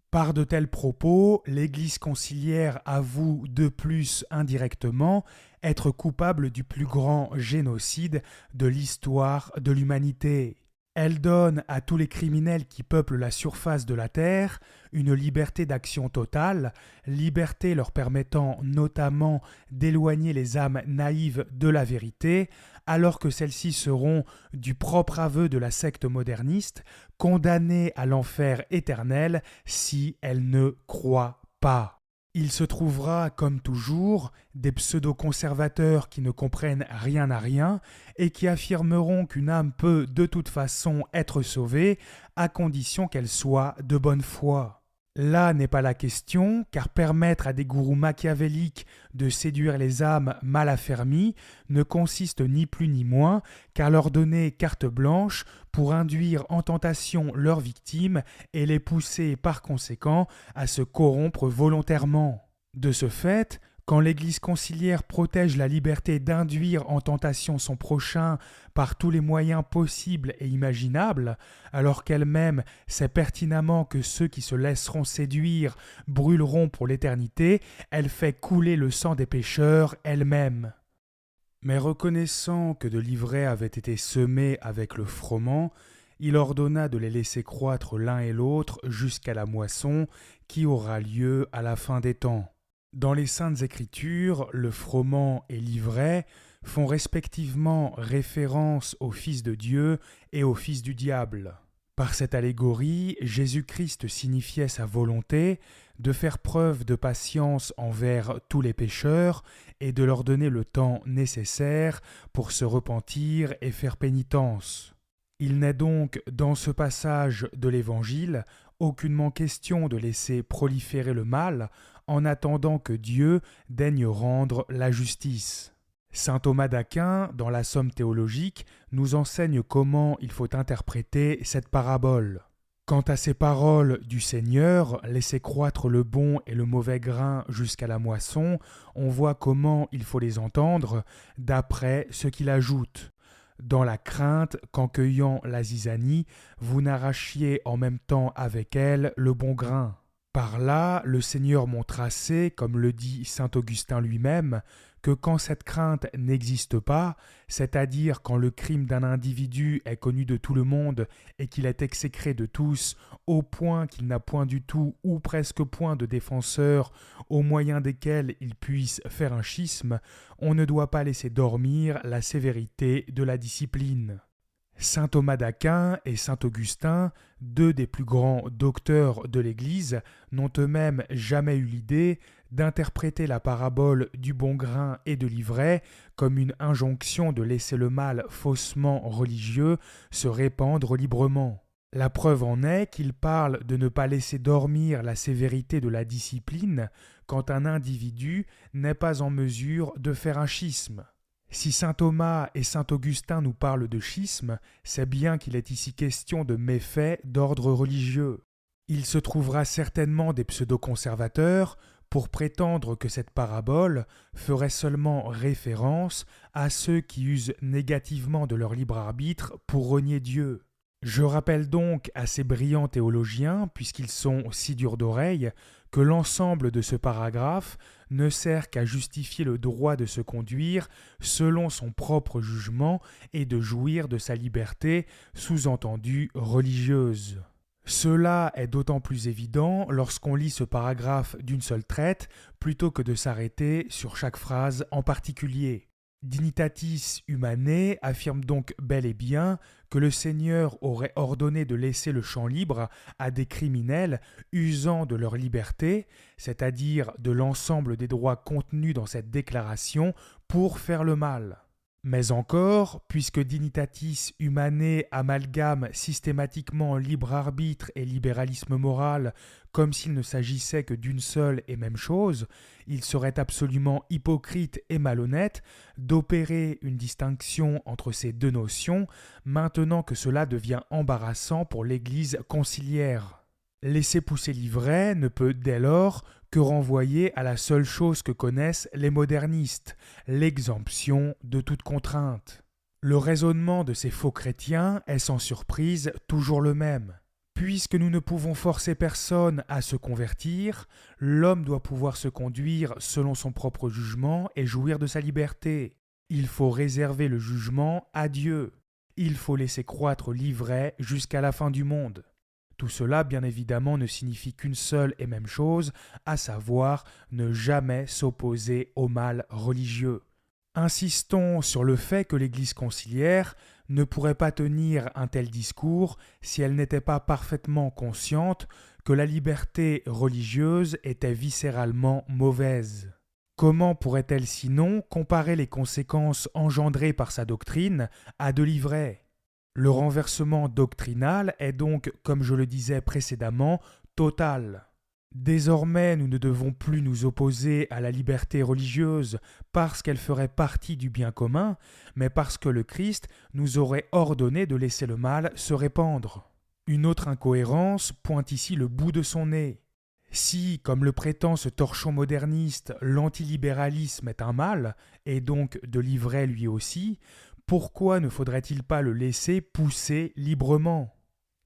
Speaker 1: Par de tels propos, l'Église conciliaire avoue de plus indirectement être coupable du plus grand génocide de l'histoire de l'humanité. Elle donne à tous les criminels qui peuplent la surface de la terre une liberté d'action totale, liberté leur permettant notamment d'éloigner les âmes naïves de la vérité, alors que celles-ci seront, du propre aveu de la secte moderniste, condamnées à l'enfer éternel si elles ne croient pas. Il se trouvera, comme toujours, des pseudo-conservateurs qui ne comprennent rien à rien et qui affirmeront qu'une âme peut de toute façon être sauvée à condition qu'elle soit de bonne foi. Là n'est pas la question, car permettre à des gourous machiavéliques de séduire les âmes mal affermies ne consiste ni plus ni moins qu'à leur donner carte blanche pour induire en tentation leurs victimes et les pousser par conséquent à se corrompre volontairement. De ce fait, quand l'Église conciliaire protège la liberté d'induire en tentation son prochain par tous les moyens possibles et imaginables, alors qu'elle-même sait pertinemment que ceux qui se laisseront séduire brûleront pour l'éternité, elle fait couler le sang des pécheurs elle-même. Mais reconnaissant que de l'ivraie avait été semé avec le froment, il ordonna de les laisser croître l'un et l'autre jusqu'à la moisson qui aura lieu à la fin des temps. Dans les Saintes Écritures, le froment et l'ivraie font respectivement référence au Fils de Dieu et au Fils du diable. Par cette allégorie, Jésus-Christ signifiait sa volonté de faire preuve de patience envers tous les pécheurs et de leur donner le temps nécessaire pour se repentir et faire pénitence. Il n'est donc, dans ce passage de l'Évangile, aucunement question de laisser proliférer le mal en attendant que Dieu daigne rendre la justice. Saint Thomas d'Aquin, dans la Somme théologique, nous enseigne comment il faut interpréter cette parabole. Quant à ces paroles du Seigneur, laisser croître le bon et le mauvais grain jusqu'à la moisson, on voit comment il faut les entendre d'après ce qu'il ajoute. Dans la crainte qu'en cueillant la zizanie, vous n'arrachiez en même temps avec elle le bon grain. Par là, le Seigneur montre assez, comme le dit saint Augustin lui-même, que quand cette crainte n'existe pas, c'est-à-dire quand le crime d'un individu est connu de tout le monde et qu'il est exécré de tous, au point qu'il n'a point du tout ou presque point de défenseurs au moyen desquels il puisse faire un schisme, on ne doit pas laisser dormir la sévérité de la discipline. Saint Thomas d'Aquin et saint Augustin, deux des plus grands docteurs de l'Église, n'ont eux-mêmes jamais eu l'idée d'interpréter la parabole du bon grain et de l'ivraie comme une injonction de laisser le mal faussement religieux se répandre librement. La preuve en est qu'ils parlent de ne pas laisser dormir la sévérité de la discipline quand un individu n'est pas en mesure de faire un schisme. Si saint Thomas et saint Augustin nous parlent de schisme, c'est bien qu'il est ici question de méfaits d'ordre religieux. Il se trouvera certainement des pseudo-conservateurs pour prétendre que cette parabole ferait seulement référence à ceux qui usent négativement de leur libre arbitre pour renier Dieu. Je rappelle donc à ces brillants théologiens, puisqu'ils sont si durs d'oreille, que l'ensemble de ce paragraphe ne sert qu'à justifier le droit de se conduire selon son propre jugement et de jouir de sa liberté, sous-entendue religieuse. Cela est d'autant plus évident lorsqu'on lit ce paragraphe d'une seule traite plutôt que de s'arrêter sur chaque phrase en particulier. Dignitatis Humanae affirme donc bel et bien que le Seigneur aurait ordonné de laisser le champ libre à des criminels usant de leur liberté, c'est-à-dire de l'ensemble des droits contenus dans cette déclaration, pour faire le mal. Mais encore, puisque Dignitatis Humanae amalgame systématiquement libre arbitre et libéralisme moral comme s'il ne s'agissait que d'une seule et même chose, il serait absolument hypocrite et malhonnête d'opérer une distinction entre ces deux notions maintenant que cela devient embarrassant pour l'Église conciliaire. Laisser pousser l'ivraie ne peut dès lors que renvoyer à la seule chose que connaissent les modernistes, l'exemption de toute contrainte. Le raisonnement de ces faux chrétiens est sans surprise toujours le même. Puisque nous ne pouvons forcer personne à se convertir, l'homme doit pouvoir se conduire selon son propre jugement et jouir de sa liberté. Il faut réserver le jugement à Dieu. Il faut laisser croître l'ivraie jusqu'à la fin du monde. Tout cela, bien évidemment, ne signifie qu'une seule et même chose, à savoir ne jamais s'opposer au mal religieux. Insistons sur le fait que l'Église conciliaire ne pourrait pas tenir un tel discours si elle n'était pas parfaitement consciente que la liberté religieuse était viscéralement mauvaise. Comment pourrait-elle sinon comparer les conséquences engendrées par sa doctrine à de l'ivraie ? Le renversement doctrinal est donc, comme je le disais précédemment, total. Désormais, nous ne devons plus nous opposer à la liberté religieuse parce qu'elle ferait partie du bien commun, mais parce que le Christ nous aurait ordonné de laisser le mal se répandre. Une autre incohérence pointe ici le bout de son nez. Si, comme le prétend ce torchon moderniste, l'antilibéralisme est un mal, et donc de l'ivraie lui aussi, pourquoi ne faudrait-il pas le laisser pousser librement ?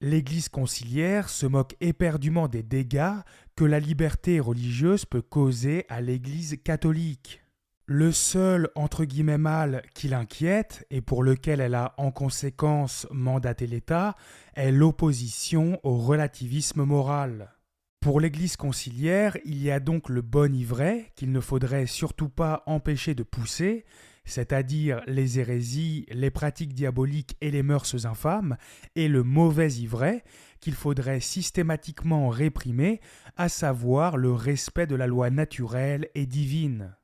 Speaker 1: L'Église conciliaire se moque éperdument des dégâts que la liberté religieuse peut causer à l'Église catholique. Le seul « mal » qui l'inquiète, et pour lequel elle a en conséquence mandaté l'État, est l'opposition au relativisme moral. Pour l'Église conciliaire, il y a donc le bon ivraie qu'il ne faudrait surtout pas empêcher de pousser, c'est-à-dire les hérésies, les pratiques diaboliques et les mœurs infâmes, et le mauvais ivraie qu'il faudrait systématiquement réprimer, à savoir le respect de la loi naturelle et divine.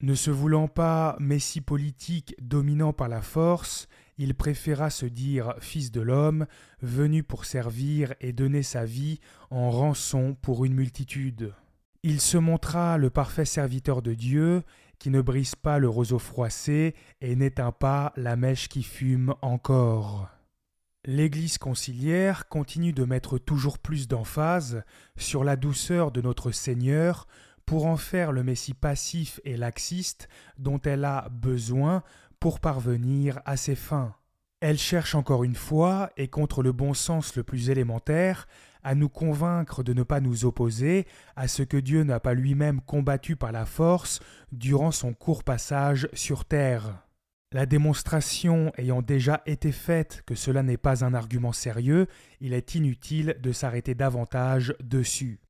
Speaker 1: Ne se voulant pas messie politique dominant par la force, il préféra se dire fils de l'homme, venu pour servir et donner sa vie en rançon pour une multitude. Il se montra le parfait serviteur de Dieu, qui ne brise pas le roseau froissé et n'éteint pas la mèche qui fume encore. L'Église conciliaire continue de mettre toujours plus d'emphase sur la douceur de notre Seigneur pour en faire le Messie passif et laxiste dont elle a besoin pour parvenir à ses fins. Elle cherche encore une fois, et contre le bon sens le plus élémentaire, à nous convaincre de ne pas nous opposer à ce que Dieu n'a pas lui-même combattu par la force durant son court passage sur terre. La démonstration ayant déjà été faite que cela n'est pas un argument sérieux, il est inutile de s'arrêter davantage dessus.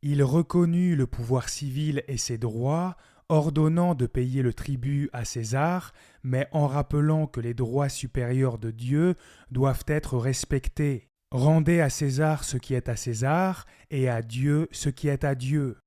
Speaker 1: Il reconnut le pouvoir civil et ses droits, ordonnant de payer le tribut à César, mais en rappelant que les droits supérieurs de Dieu doivent être respectés. Rendez à César ce qui est à César, et à Dieu ce qui est à Dieu.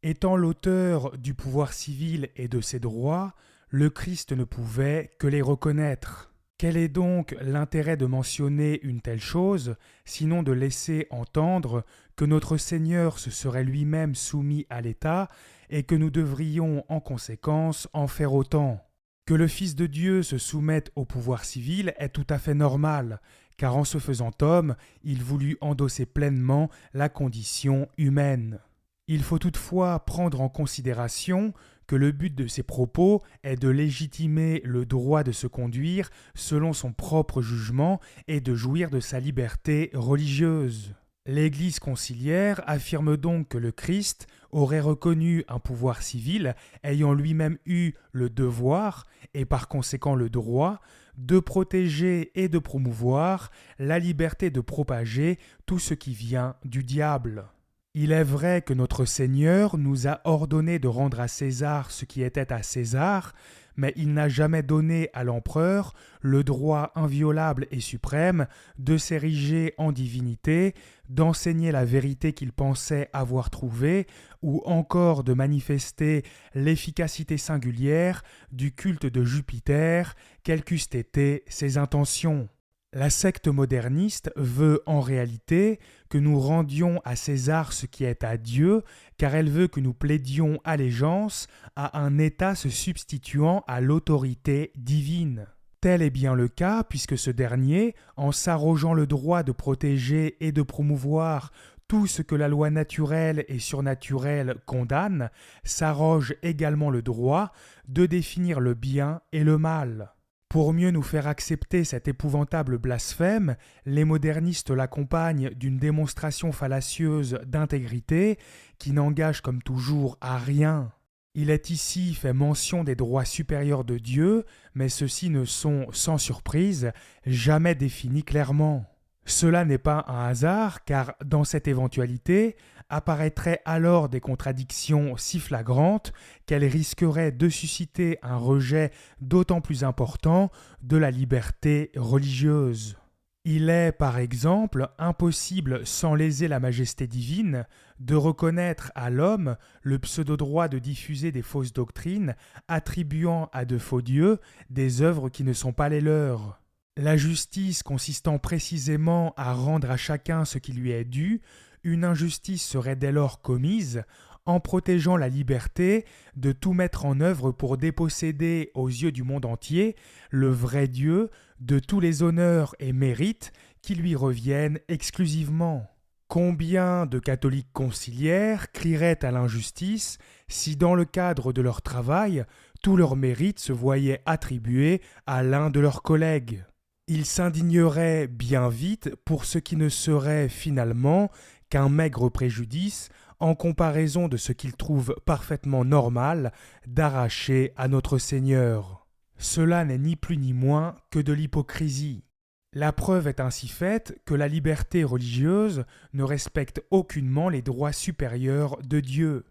Speaker 1: Étant l'auteur du pouvoir civil et de ses droits, le Christ ne pouvait que les reconnaître. Quel est donc l'intérêt de mentionner une telle chose, sinon de laisser entendre que notre Seigneur se serait lui-même soumis à l'État et que nous devrions en conséquence en faire autant? Que le Fils de Dieu se soumette au pouvoir civil est tout à fait normal, car en se faisant homme, il voulut endosser pleinement la condition humaine. Il faut toutefois prendre en considération que le but de ces propos est de légitimer le droit de se conduire selon son propre jugement et de jouir de sa liberté religieuse. L'Église conciliaire affirme donc que le Christ aurait reconnu un pouvoir civil ayant lui-même eu le devoir, et par conséquent le droit, de protéger et de promouvoir la liberté de propager tout ce qui vient du diable. Il est vrai que notre Seigneur nous a ordonné de rendre à César ce qui était à César, mais il n'a jamais donné à l'empereur le droit inviolable et suprême de s'ériger en divinité, d'enseigner la vérité qu'il pensait avoir trouvée, ou encore de manifester l'efficacité singulière du culte de Jupiter, quelles qu'eussent été ses intentions. La secte moderniste veut en réalité que nous rendions à César ce qui est à Dieu, car elle veut que nous plaidions allégeance à un État se substituant à l'autorité divine. Tel est bien le cas puisque ce dernier, en s'arrogeant le droit de protéger et de promouvoir tout ce que la loi naturelle et surnaturelle condamne s'arroge également le droit de définir le bien et le mal. Pour mieux nous faire accepter cet épouvantable blasphème, les modernistes l'accompagnent d'une démonstration fallacieuse d'intégrité qui n'engage comme toujours à rien. Il est ici fait mention des droits supérieurs de Dieu, mais ceux-ci ne sont, sans surprise, jamais définis clairement. Cela n'est pas un hasard, car dans cette éventualité apparaîtraient alors des contradictions si flagrantes qu'elles risqueraient de susciter un rejet d'autant plus important de la liberté religieuse. Il est, par exemple, impossible, sans léser la majesté divine, de reconnaître à l'homme le pseudo-droit de diffuser des fausses doctrines attribuant à de faux dieux des œuvres qui ne sont pas les leurs. La justice consistant précisément à rendre à chacun ce qui lui est dû, une injustice serait dès lors commise en protégeant la liberté de tout mettre en œuvre pour déposséder aux yeux du monde entier le vrai Dieu de tous les honneurs et mérites qui lui reviennent exclusivement. Combien de catholiques conciliaires crieraient à l'injustice si dans le cadre de leur travail, tous leurs mérites se voyaient attribués à l'un de leurs collègues? Ils s'indigneraient bien vite pour ce qui ne serait finalement qu'un maigre préjudice en comparaison de ce qu'ils trouvent parfaitement normal d'arracher à notre Seigneur. Cela n'est ni plus ni moins que de l'hypocrisie. La preuve est ainsi faite que la liberté religieuse ne respecte aucunement les droits supérieurs de Dieu.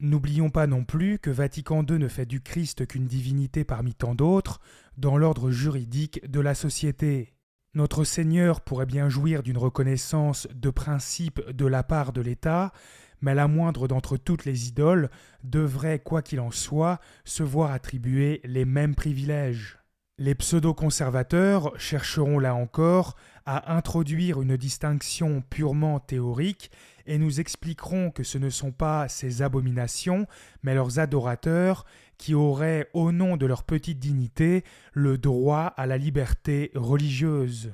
Speaker 1: N'oublions pas non plus que Vatican II ne fait du Christ qu'une divinité parmi tant d'autres dans l'ordre juridique de la société. Notre Seigneur pourrait bien jouir d'une reconnaissance de principe de la part de l'État, mais la moindre d'entre toutes les idoles devrait, quoi qu'il en soit, se voir attribuer les mêmes privilèges. Les pseudo-conservateurs chercheront là encore à introduire une distinction purement théorique et nous expliqueront que ce ne sont pas ces abominations, mais leurs adorateurs qui auraient, au nom de leur petite dignité, le droit à la liberté religieuse.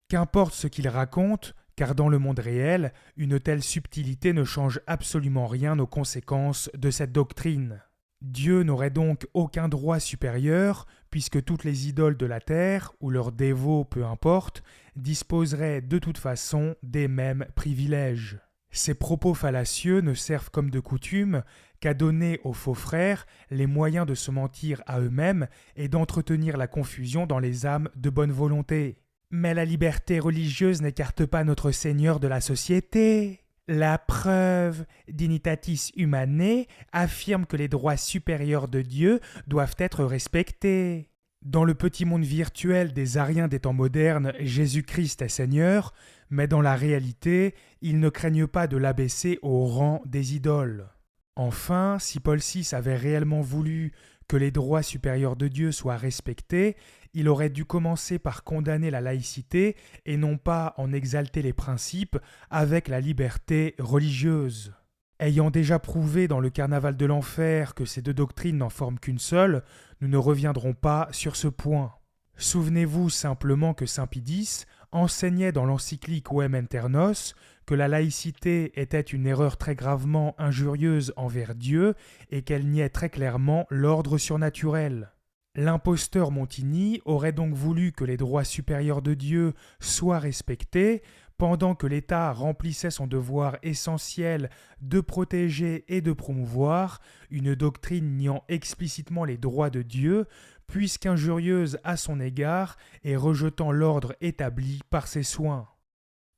Speaker 1: Qu'importe ce qu'ils racontent, car dans le monde réel, une telle subtilité ne change absolument rien aux conséquences de cette doctrine. Dieu n'aurait donc aucun droit supérieur, puisque toutes les idoles de la terre, ou leurs dévots, peu importe, disposeraient de toute façon des mêmes privilèges. Ces propos fallacieux ne servent comme de coutume qu'à donner aux faux frères les moyens de se mentir à eux-mêmes et d'entretenir la confusion dans les âmes de bonne volonté. Mais la liberté religieuse n'écarte pas notre Seigneur de la société. La preuve, Dignitatis Humanae, affirme que les droits supérieurs de Dieu doivent être respectés. Dans le petit monde virtuel des Ariens des temps modernes, Jésus-Christ est Seigneur, mais dans la réalité, ils ne craignent pas de l'abaisser au rang des idoles. Enfin, si Paul VI avait réellement voulu que les droits supérieurs de Dieu soient respectés, il aurait dû commencer par condamner la laïcité et non pas en exalter les principes avec la liberté religieuse. Ayant déjà prouvé dans le carnaval de l'enfer que ces deux doctrines n'en forment qu'une seule, nous ne reviendrons pas sur ce point. Souvenez-vous simplement que saint Pie X enseignait dans l'encyclique Oem Internos que la laïcité était une erreur très gravement injurieuse envers Dieu et qu'elle niait très clairement l'ordre surnaturel. L'imposteur Montini aurait donc voulu que les droits supérieurs de Dieu soient respectés, pendant que l'État remplissait son devoir essentiel de protéger et de promouvoir une doctrine niant explicitement les droits de Dieu, puisqu'injurieuse à son égard et rejetant l'ordre établi par ses soins.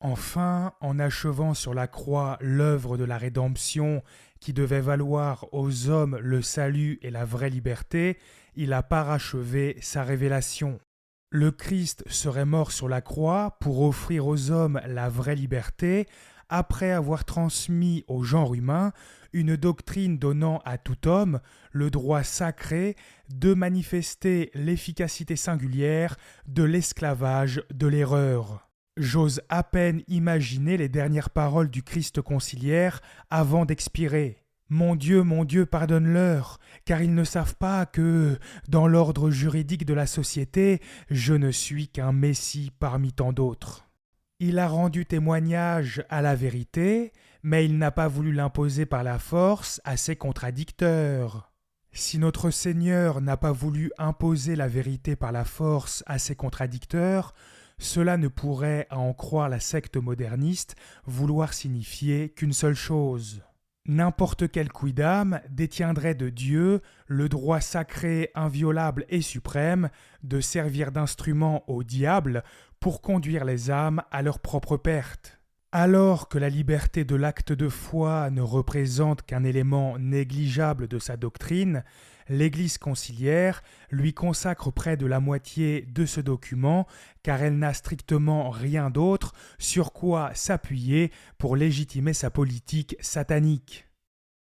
Speaker 1: Enfin, en achevant sur la croix l'œuvre de la rédemption qui devait valoir aux hommes le salut et la vraie liberté, il a parachevé sa révélation. Le Christ serait mort sur la croix pour offrir aux hommes la vraie liberté, après avoir transmis au genre humain une doctrine donnant à tout homme le droit sacré de manifester l'efficacité singulière de l'esclavage de l'erreur. J'ose à peine imaginer les dernières paroles du Christ conciliaire avant d'expirer. Mon Dieu, pardonne-leur, car ils ne savent pas que, dans l'ordre juridique de la société, je ne suis qu'un Messie parmi tant d'autres. Il a rendu témoignage à la vérité, mais il n'a pas voulu l'imposer par la force à ses contradicteurs. Si notre Seigneur n'a pas voulu imposer la vérité par la force à ses contradicteurs, cela ne pourrait, à en croire la secte moderniste, vouloir signifier qu'une seule chose. N'importe quel quidam détiendrait de Dieu le droit sacré, inviolable et suprême de servir d'instrument au diable pour conduire les âmes à leur propre perte. Alors que la liberté de l'acte de foi ne représente qu'un élément négligeable de sa doctrine, l'Église conciliaire lui consacre près de la moitié de ce document car elle n'a strictement rien d'autre sur quoi s'appuyer pour légitimer sa politique satanique.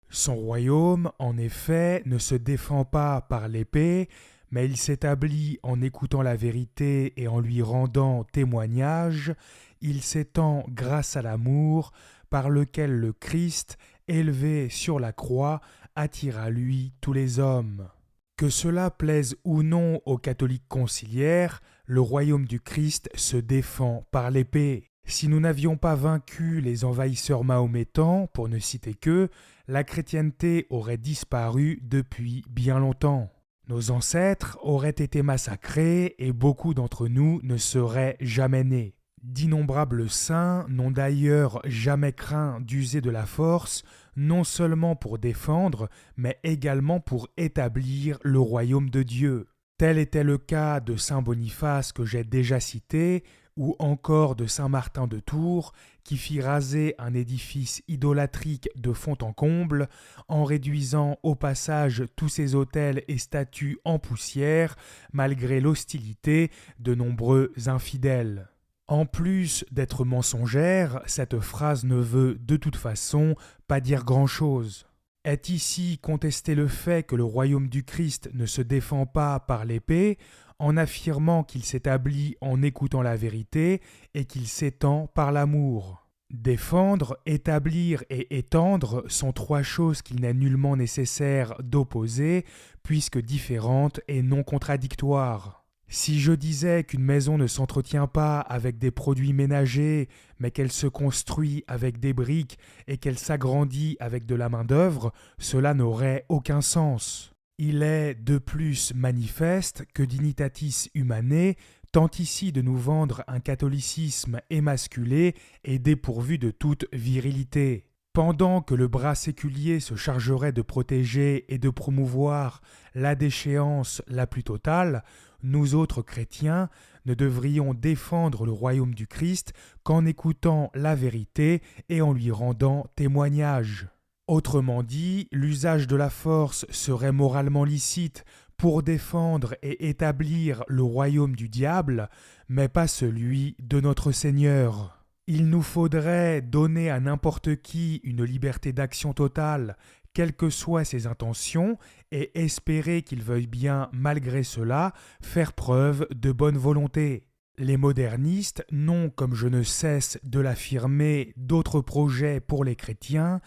Speaker 1: Son royaume, en effet, ne se défend pas par l'épée, mais il s'établit en écoutant la vérité et en lui rendant témoignage. Il s'étend grâce à l'amour par lequel le Christ, élevé sur la croix, attire à lui tous les hommes. Que cela plaise ou non aux catholiques conciliaires, le royaume du Christ se défend par l'épée. Si nous n'avions pas vaincu les envahisseurs mahométans, pour ne citer qu'eux, la chrétienté aurait disparu depuis bien longtemps. Nos ancêtres auraient été massacrés et beaucoup d'entre nous ne seraient jamais nés. D'innombrables saints n'ont d'ailleurs jamais craint d'user de la force, non seulement pour défendre, mais également pour établir le royaume de Dieu. Tel était le cas de saint Boniface que j'ai déjà cité, ou encore de saint Martin de Tours, qui fit raser un édifice idolâtrique de fond en comble, en réduisant au passage tous ses autels et statues en poussière, malgré l'hostilité de nombreux infidèles. En plus d'être mensongère, cette phrase ne veut de toute façon pas dire grand-chose. Est ici contesté le fait que le royaume du Christ ne se défend pas par l'épée, en affirmant qu'il s'établit en écoutant la vérité et qu'il s'étend par l'amour. Défendre, établir et étendre sont trois choses qu'il n'est nullement nécessaire d'opposer, puisque différentes et non contradictoires. Si je disais qu'une maison ne s'entretient pas avec des produits ménagers, mais qu'elle se construit avec des briques et qu'elle s'agrandit avec de la main-d'œuvre, cela n'aurait aucun sens. Il est de plus manifeste que Dignitatis Humanae tente ici de nous vendre un catholicisme émasculé et dépourvu de toute virilité. Pendant que le bras séculier se chargerait de protéger et de promouvoir la déchéance la plus totale, nous autres chrétiens ne devrions défendre le royaume du Christ qu'en écoutant la vérité et en lui rendant témoignage. Autrement dit, l'usage de la force serait moralement licite pour défendre et établir le royaume du diable, mais pas celui de notre Seigneur. Il nous faudrait donner à n'importe qui une liberté d'action totale, quelles que soient ses intentions, et espérer qu'il veuille bien, malgré cela, faire preuve de bonne volonté. Les modernistes n'ont, comme je ne cesse de l'affirmer, d'autres projets pour les chrétiens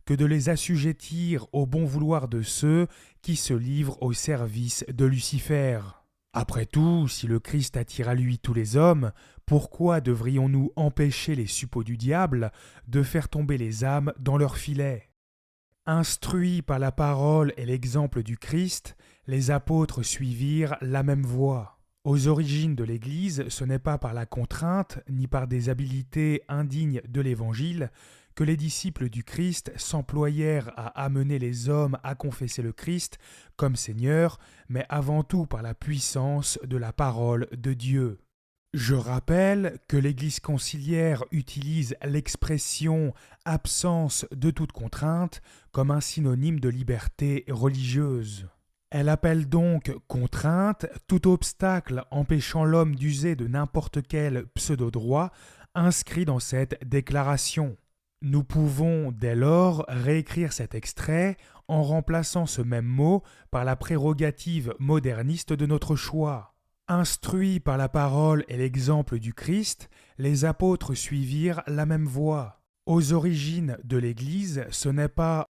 Speaker 1: que de les assujettir au bon vouloir de ceux qui se livrent au service de Lucifer. Après tout, si le Christ attire à lui tous les hommes, pourquoi devrions-nous empêcher les suppôts du diable de faire tomber les âmes dans leurs filets ? Instruits par la parole et l'exemple du Christ, les apôtres suivirent la même voie. Aux origines de l'Église, ce n'est pas par la contrainte ni par des habiletés indignes de l'Évangile que les disciples du Christ s'employèrent à amener les hommes à confesser le Christ comme Seigneur, mais avant tout par la puissance de la parole de Dieu. Je rappelle que l'Église conciliaire utilise l'expression « absence de toute contrainte » comme un synonyme de liberté religieuse. Elle appelle donc contrainte tout obstacle empêchant l'homme d'user de n'importe quel pseudo-droit inscrit dans cette déclaration. Nous pouvons dès lors réécrire cet extrait en remplaçant ce même mot par la prérogative moderniste de notre choix. Instruits par la parole et l'exemple du Christ, les apôtres suivirent la même voie. Aux origines de l'Église, ce n'est pas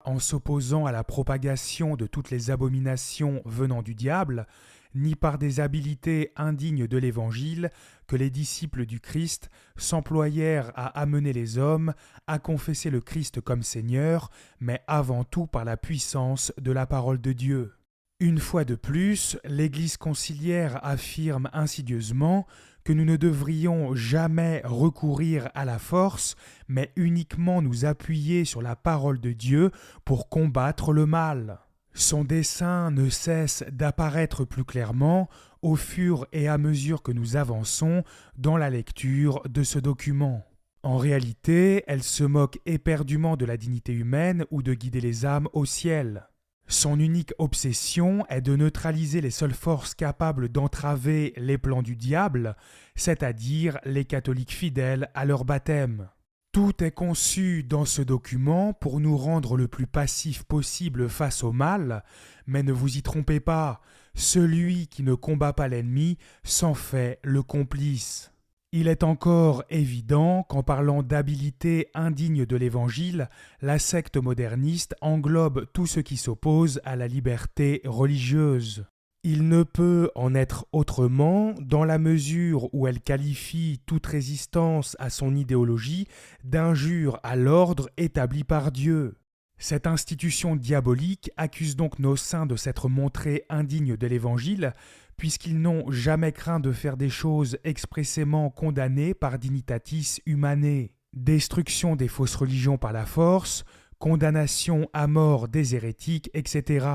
Speaker 1: en s'opposant à la propagation de toutes les abominations venant du diable, ni par des habiletés indignes de l'Évangile que les disciples du Christ s'employèrent à amener les hommes à confesser le Christ comme Seigneur, mais avant tout par la puissance de la parole de Dieu. Une fois de plus, l'Église conciliaire affirme insidieusement que nous ne devrions jamais recourir à la force, mais uniquement nous appuyer sur la parole de Dieu pour combattre le mal. Son dessein ne cesse d'apparaître plus clairement au fur et à mesure que nous avançons dans la lecture de ce document. En réalité, elle se moque éperdument de la dignité humaine ou de guider les âmes au ciel. Son unique obsession est de neutraliser les seules forces capables d'entraver les plans du diable, c'est-à-dire les catholiques fidèles à leur baptême. Tout est conçu dans ce document pour nous rendre le plus passifs possible face au mal, mais ne vous y trompez pas, celui qui ne combat pas l'ennemi s'en fait le complice. Il est encore évident qu'en parlant d'habileté indigne de l'Évangile, la secte moderniste englobe tout ce qui s'oppose à la liberté religieuse. Il ne peut en être autrement dans la mesure où elle qualifie toute résistance à son idéologie d'injure à l'ordre établi par Dieu. Cette institution diabolique accuse donc nos saints de s'être montrés indignes de l'Évangile, puisqu'ils n'ont jamais craint de faire des choses expressément condamnées par Dignitatis Humanae, destruction des fausses religions par la force, condamnation à mort des hérétiques, etc.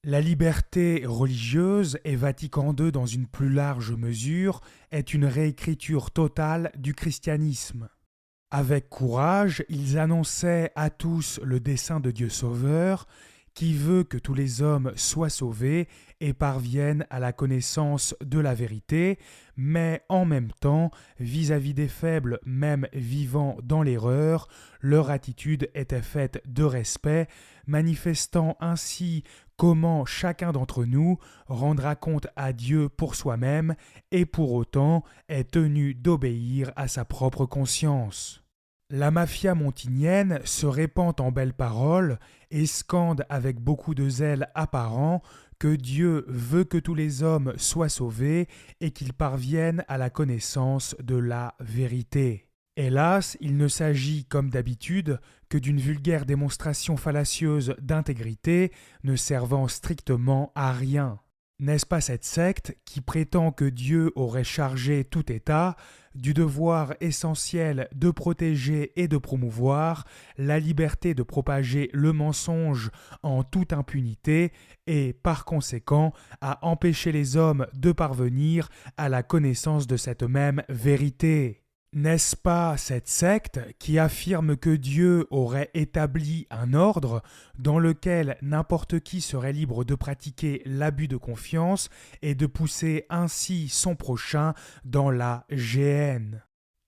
Speaker 1: La liberté religieuse, et Vatican II dans une plus large mesure, est une réécriture totale du christianisme. Avec courage, ils annonçaient à tous le dessein de Dieu Sauveur, qui veut que tous les hommes soient sauvés et parviennent à la connaissance de la vérité, mais en même temps, vis-à-vis des faibles, même vivant dans l'erreur, leur attitude était faite de respect, manifestant ainsi comment chacun d'entre nous rendra compte à Dieu pour soi-même et pour autant est tenu d'obéir à sa propre conscience. La mafia montinienne se répand en belles paroles et scande avec beaucoup de zèle apparent que Dieu veut que tous les hommes soient sauvés et qu'ils parviennent à la connaissance de la vérité. Hélas, il ne s'agit, comme d'habitude, que d'une vulgaire démonstration fallacieuse d'intégrité ne servant strictement à rien. N'est-ce pas cette secte qui prétend que Dieu aurait chargé tout État du devoir essentiel de protéger et de promouvoir la liberté de propager le mensonge en toute impunité et, par conséquent, à empêcher les hommes de parvenir à la connaissance de cette même vérité? N'est-ce pas cette secte qui affirme que Dieu aurait établi un ordre dans lequel n'importe qui serait libre de pratiquer l'abus de confiance et de pousser ainsi son prochain dans la géhenne?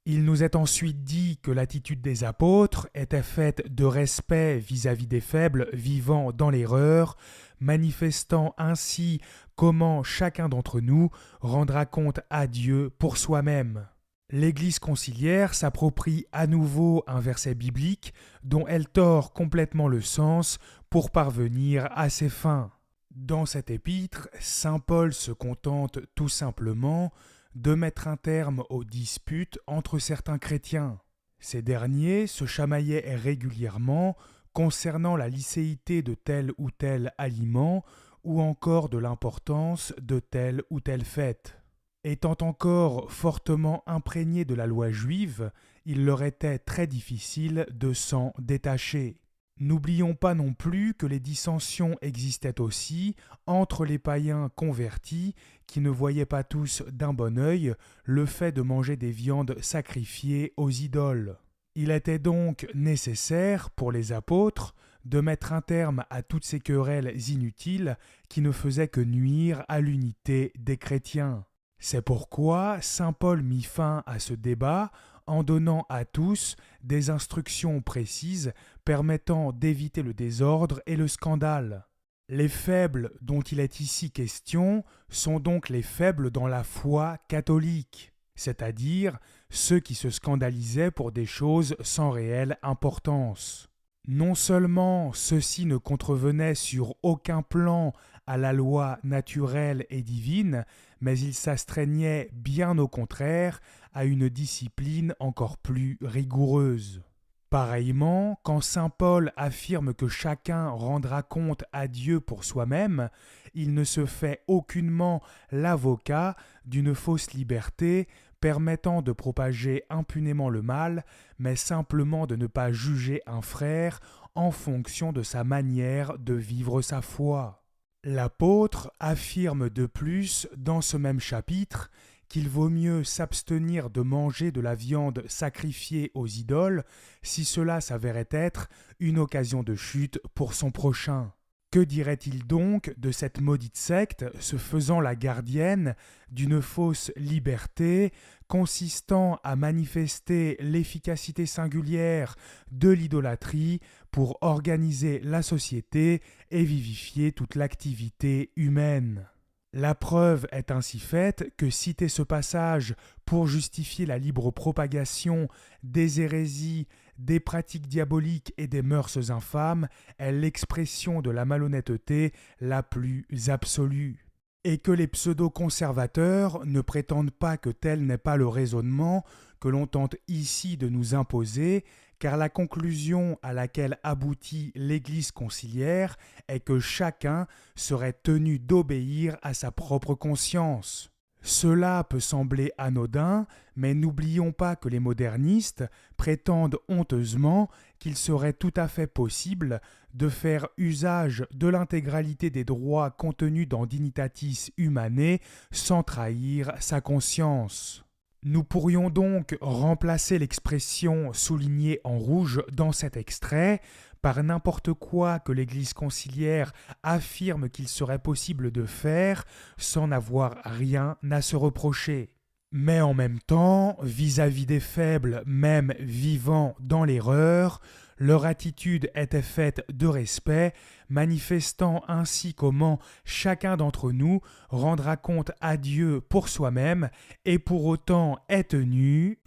Speaker 1: Il nous est ensuite dit que l'attitude des apôtres était faite de respect vis-à-vis des faibles vivant dans l'erreur, manifestant ainsi comment chacun d'entre nous rendra compte à Dieu pour soi-même. L'Église conciliaire s'approprie à nouveau un verset biblique dont elle tord complètement le sens pour parvenir à ses fins. Dans cet épître, saint Paul se contente tout simplement de mettre un terme aux disputes entre certains chrétiens. Ces derniers se chamaillaient régulièrement concernant la licéité de tel ou tel aliment ou encore de l'importance de telle ou telle fête. Étant encore fortement imprégnés de la loi juive, il leur était très difficile de s'en détacher. N'oublions pas non plus que les dissensions existaient aussi entre les païens convertis qui ne voyaient pas tous d'un bon œil le fait de manger des viandes sacrifiées aux idoles. Il était donc nécessaire pour les apôtres de mettre un terme à toutes ces querelles inutiles qui ne faisaient que nuire à l'unité des chrétiens. C'est pourquoi saint Paul mit fin à ce débat en donnant à tous des instructions précises permettant d'éviter le désordre et le scandale. Les faibles dont il est ici question sont donc les faibles dans la foi catholique, c'est-à-dire ceux qui se scandalisaient pour des choses sans réelle importance. Non seulement ceci ne contrevenait sur aucun plan à la loi naturelle et divine, mais il s'astreignait bien au contraire à une discipline encore plus rigoureuse. Pareillement, quand saint Paul affirme que chacun rendra compte à Dieu pour soi-même, il ne se fait aucunement l'avocat d'une fausse liberté permettant de propager impunément le mal, mais simplement de ne pas juger un frère en fonction de sa manière de vivre sa foi. L'apôtre affirme de plus dans ce même chapitre qu'il vaut mieux s'abstenir de manger de la viande sacrifiée aux idoles si cela s'avérait être une occasion de chute pour son prochain. Que dirait-il donc de cette maudite secte se faisant la gardienne d'une fausse liberté consistant à manifester l'efficacité singulière de l'idolâtrie pour organiser la société et vivifier toute l'activité humaine? La preuve est ainsi faite que citer ce passage pour justifier la libre propagation des hérésies, des pratiques diaboliques et des mœurs infâmes est l'expression de la malhonnêteté la plus absolue. Et que les pseudo-conservateurs ne prétendent pas que tel n'est pas le raisonnement que l'on tente ici de nous imposer, car la conclusion à laquelle aboutit l'Église conciliaire est que chacun serait tenu d'obéir à sa propre conscience. Cela peut sembler anodin, mais n'oublions pas que les modernistes prétendent honteusement qu'il serait tout à fait possible de faire usage de l'intégralité des droits contenus dans Dignitatis Humanae sans trahir sa conscience. Nous pourrions donc remplacer l'expression soulignée en rouge dans cet extrait par n'importe quoi que l'Église conciliaire affirme qu'il serait possible de faire sans n'avoir rien à se reprocher. Mais en même temps, vis-à-vis des faibles, même vivant dans l'erreur, leur attitude était faite de respect, manifestant ainsi comment chacun d'entre nous rendra compte à Dieu pour soi-même et pour autant est tenu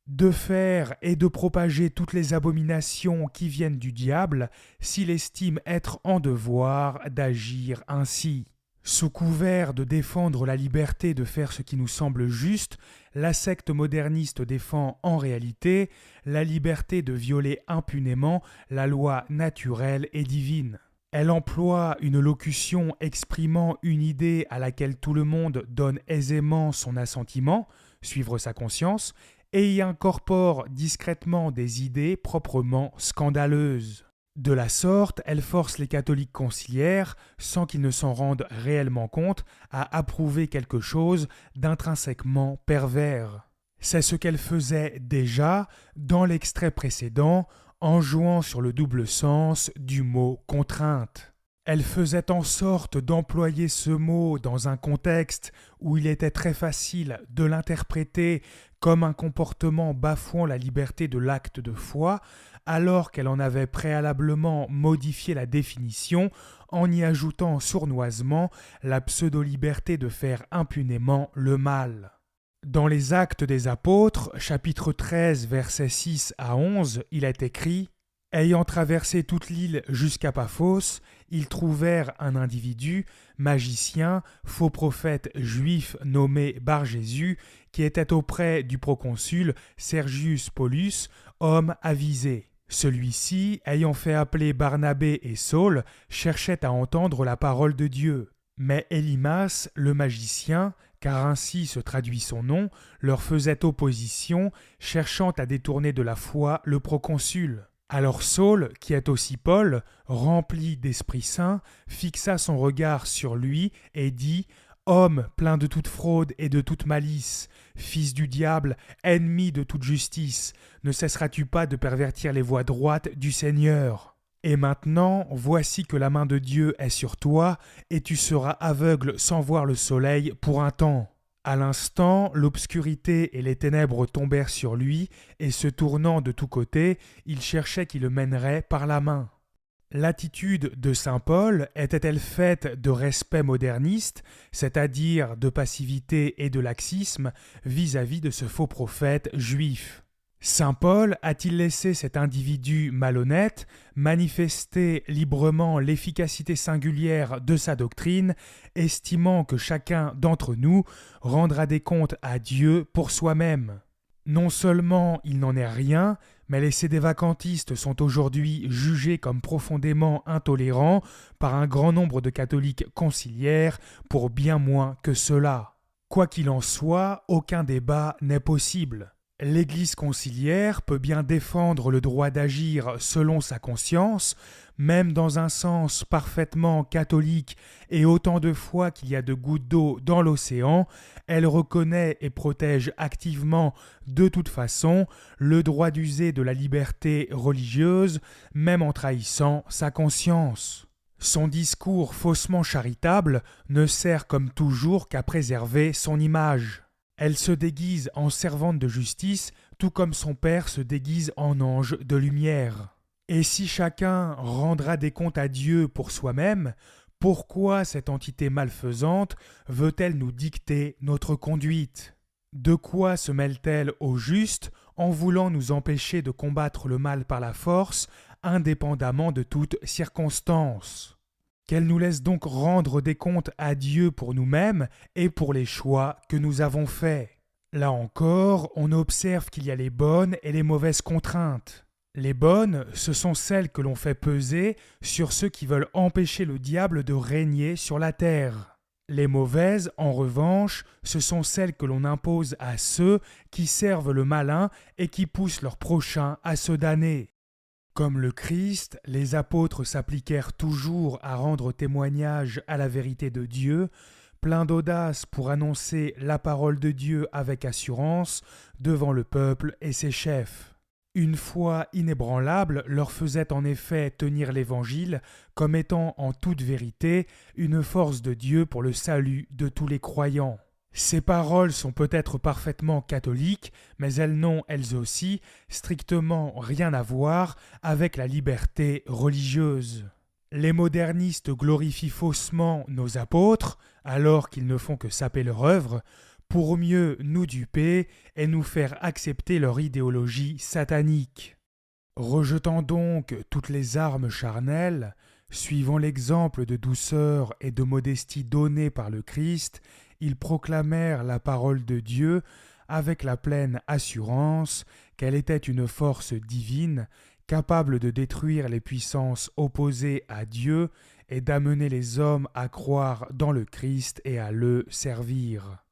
Speaker 1: de faire et de propager toutes les abominations qui viennent du diable s'il estime être en devoir d'agir ainsi. Sous couvert de défendre la liberté de faire ce qui nous semble juste, la secte moderniste défend en réalité la liberté de violer impunément la loi naturelle et divine. Elle emploie une locution exprimant une idée à laquelle tout le monde donne aisément son assentiment, suivre sa conscience, et y incorpore discrètement des idées proprement scandaleuses. De la sorte, elle force les catholiques conciliaires, sans qu'ils ne s'en rendent réellement compte, à approuver quelque chose d'intrinsèquement pervers. C'est ce qu'elle faisait déjà dans l'extrait précédent, en jouant sur le double sens du mot « contrainte ». Elle faisait en sorte d'employer ce mot dans un contexte où il était très facile de l'interpréter comme un comportement bafouant la liberté de l'acte de foi, alors qu'elle en avait préalablement modifié la définition en y ajoutant sournoisement la pseudo-liberté de faire impunément le mal. Dans les Actes des Apôtres, chapitre 13, versets 6 à 11, il est écrit « Ayant traversé toute l'île jusqu'à Paphos, ils trouvèrent un individu, magicien, faux prophète juif nommé Bar-Jésus, qui était auprès du proconsul Sergius Paulus, homme avisé. Celui-ci, ayant fait appeler Barnabé et Saul, cherchait à entendre la parole de Dieu. Mais Élymas, le magicien, car ainsi se traduit son nom, leur faisait opposition, cherchant à détourner de la foi le proconsul. Alors Saul, qui est aussi Paul, rempli d'Esprit Saint, fixa son regard sur lui et dit « Homme plein de toute fraude et de toute malice, fils du diable, ennemi de toute justice, ne cesseras-tu pas de pervertir les voies droites du Seigneur ? Et maintenant, voici que la main de Dieu est sur toi, et tu seras aveugle sans voir le soleil pour un temps. » À l'instant, l'obscurité et les ténèbres tombèrent sur lui, et se tournant de tous côtés, il cherchait qui le mènerait par la main. L'attitude de saint Paul était-elle faite de respect moderniste, c'est-à-dire de passivité et de laxisme vis-à-vis de ce faux prophète juif ? Saint Paul a-t-il laissé cet individu malhonnête manifester librement l'efficacité singulière de sa doctrine, estimant que chacun d'entre nous rendra des comptes à Dieu pour soi-même? Non seulement il n'en est rien, mais les sédévacantistes sont aujourd'hui jugés comme profondément intolérants par un grand nombre de catholiques conciliaires pour bien moins que cela. Quoi qu'il en soit, aucun débat n'est possible. L'Église conciliaire peut bien défendre le droit d'agir selon sa conscience, même dans un sens parfaitement catholique, et autant de fois qu'il y a de gouttes d'eau dans l'océan, elle reconnaît et protège activement, de toute façon, le droit d'user de la liberté religieuse, même en trahissant sa conscience. Son discours faussement charitable ne sert comme toujours qu'à préserver son image. Elle se déguise en servante de justice, tout comme son père se déguise en ange de lumière. Et si chacun rendra des comptes à Dieu pour soi-même, pourquoi cette entité malfaisante veut-elle nous dicter notre conduite? De quoi se mêle-t-elle au juste en voulant nous empêcher de combattre le mal par la force, indépendamment de toute circonstance? Qu'elle nous laisse donc rendre des comptes à Dieu pour nous-mêmes et pour les choix que nous avons faits. Là encore, on observe qu'il y a les bonnes et les mauvaises contraintes. Les bonnes, ce sont celles que l'on fait peser sur ceux qui veulent empêcher le diable de régner sur la terre. Les mauvaises, en revanche, ce sont celles que l'on impose à ceux qui servent le malin et qui poussent leurs prochains à se damner. Comme le Christ, les apôtres s'appliquèrent toujours à rendre témoignage à la vérité de Dieu, pleins d'audace pour annoncer la parole de Dieu avec assurance devant le peuple et ses chefs. Une foi inébranlable leur faisait en effet tenir l'Évangile comme étant en toute vérité une force de Dieu pour le salut de tous les croyants. Ces paroles sont peut-être parfaitement catholiques, mais elles n'ont, elles aussi, strictement rien à voir avec la liberté religieuse. Les modernistes glorifient faussement nos apôtres, alors qu'ils ne font que saper leur œuvre, pour mieux nous duper et nous faire accepter leur idéologie satanique. Rejetant donc toutes les armes charnelles, suivant l'exemple de douceur et de modestie donné par le Christ, ils proclamèrent la parole de Dieu avec la pleine assurance qu'elle était une force divine capable de détruire les puissances opposées à Dieu et d'amener les hommes à croire dans le Christ et à le servir.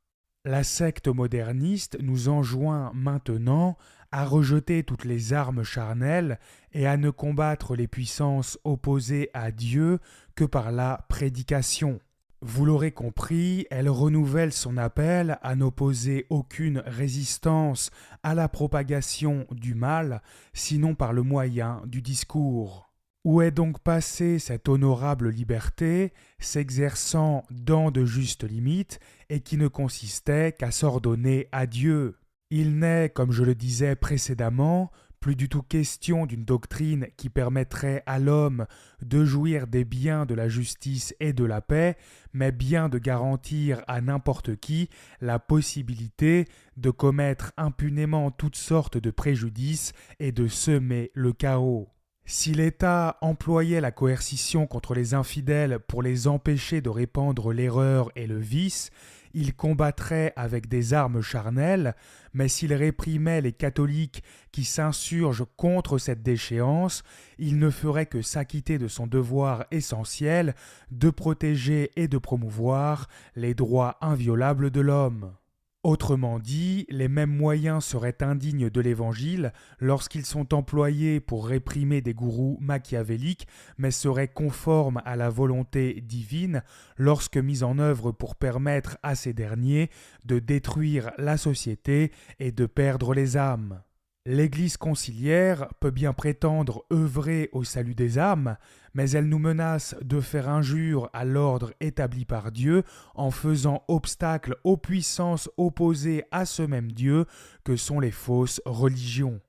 Speaker 1: La secte moderniste nous enjoint maintenant à rejeter toutes les armes charnelles et à ne combattre les puissances opposées à Dieu que par la prédication. Vous l'aurez compris, elle renouvelle son appel à n'opposer aucune résistance à la propagation du mal, sinon par le moyen du discours. Où est donc passée cette honorable liberté, s'exerçant dans de justes limites, et qui ne consistait qu'à s'ordonner à Dieu? Il n'est, comme je le disais précédemment, plus du tout question d'une doctrine qui permettrait à l'homme de jouir des biens de la justice et de la paix, mais bien de garantir à n'importe qui la possibilité de commettre impunément toutes sortes de préjudices et de semer le chaos. Si l'État employait la coercition contre les infidèles pour les empêcher de répandre l'erreur et le vice, il combattrait avec des armes charnelles, mais s'il réprimait les catholiques qui s'insurgent contre cette déchéance, il ne ferait que s'acquitter de son devoir essentiel de protéger et de promouvoir les droits inviolables de l'homme. Autrement dit, les mêmes moyens seraient indignes de l'Évangile lorsqu'ils sont employés pour réprimer des gourous machiavéliques, mais seraient conformes à la volonté divine lorsque mis en œuvre pour permettre à ces derniers de détruire la société et de perdre les âmes. L'Église conciliaire peut bien prétendre œuvrer au salut des âmes, mais elle nous menace de faire injure à l'ordre établi par Dieu en faisant obstacle aux puissances opposées à ce même Dieu que sont les fausses religions.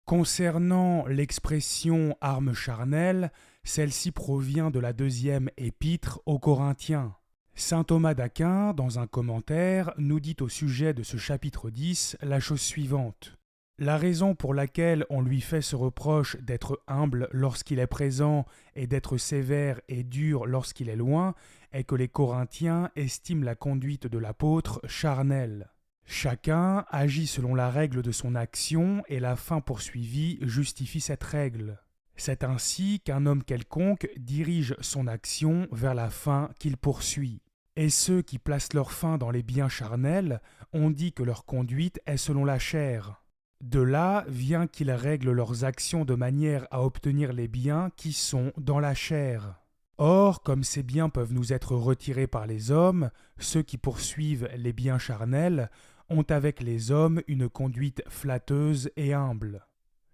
Speaker 1: Concernant l'expression « arme charnelle », celle-ci provient de la 2e épître aux Corinthiens. Saint Thomas d'Aquin, dans un commentaire, nous dit au sujet de ce chapitre 10 la chose suivante. La raison pour laquelle on lui fait ce reproche d'être humble lorsqu'il est présent et d'être sévère et dur lorsqu'il est loin est que les Corinthiens estiment la conduite de l'apôtre charnelle. Chacun agit selon la règle de son action et la fin poursuivie justifie cette règle. C'est ainsi qu'un homme quelconque dirige son action vers la fin qu'il poursuit. Et ceux qui placent leur fin dans les biens charnels ont dit que leur conduite est selon la chair. De là vient qu'ils règlent leurs actions de manière à obtenir les biens qui sont dans la chair. Or, comme ces biens peuvent nous être retirés par les hommes, ceux qui poursuivent les biens charnels ont avec les hommes une conduite flatteuse et humble.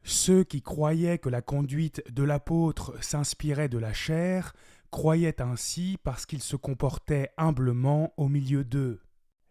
Speaker 1: Ceux qui croyaient que la conduite de l'apôtre s'inspirait de la chair croyaient ainsi parce qu'il se comportait humblement au milieu d'eux.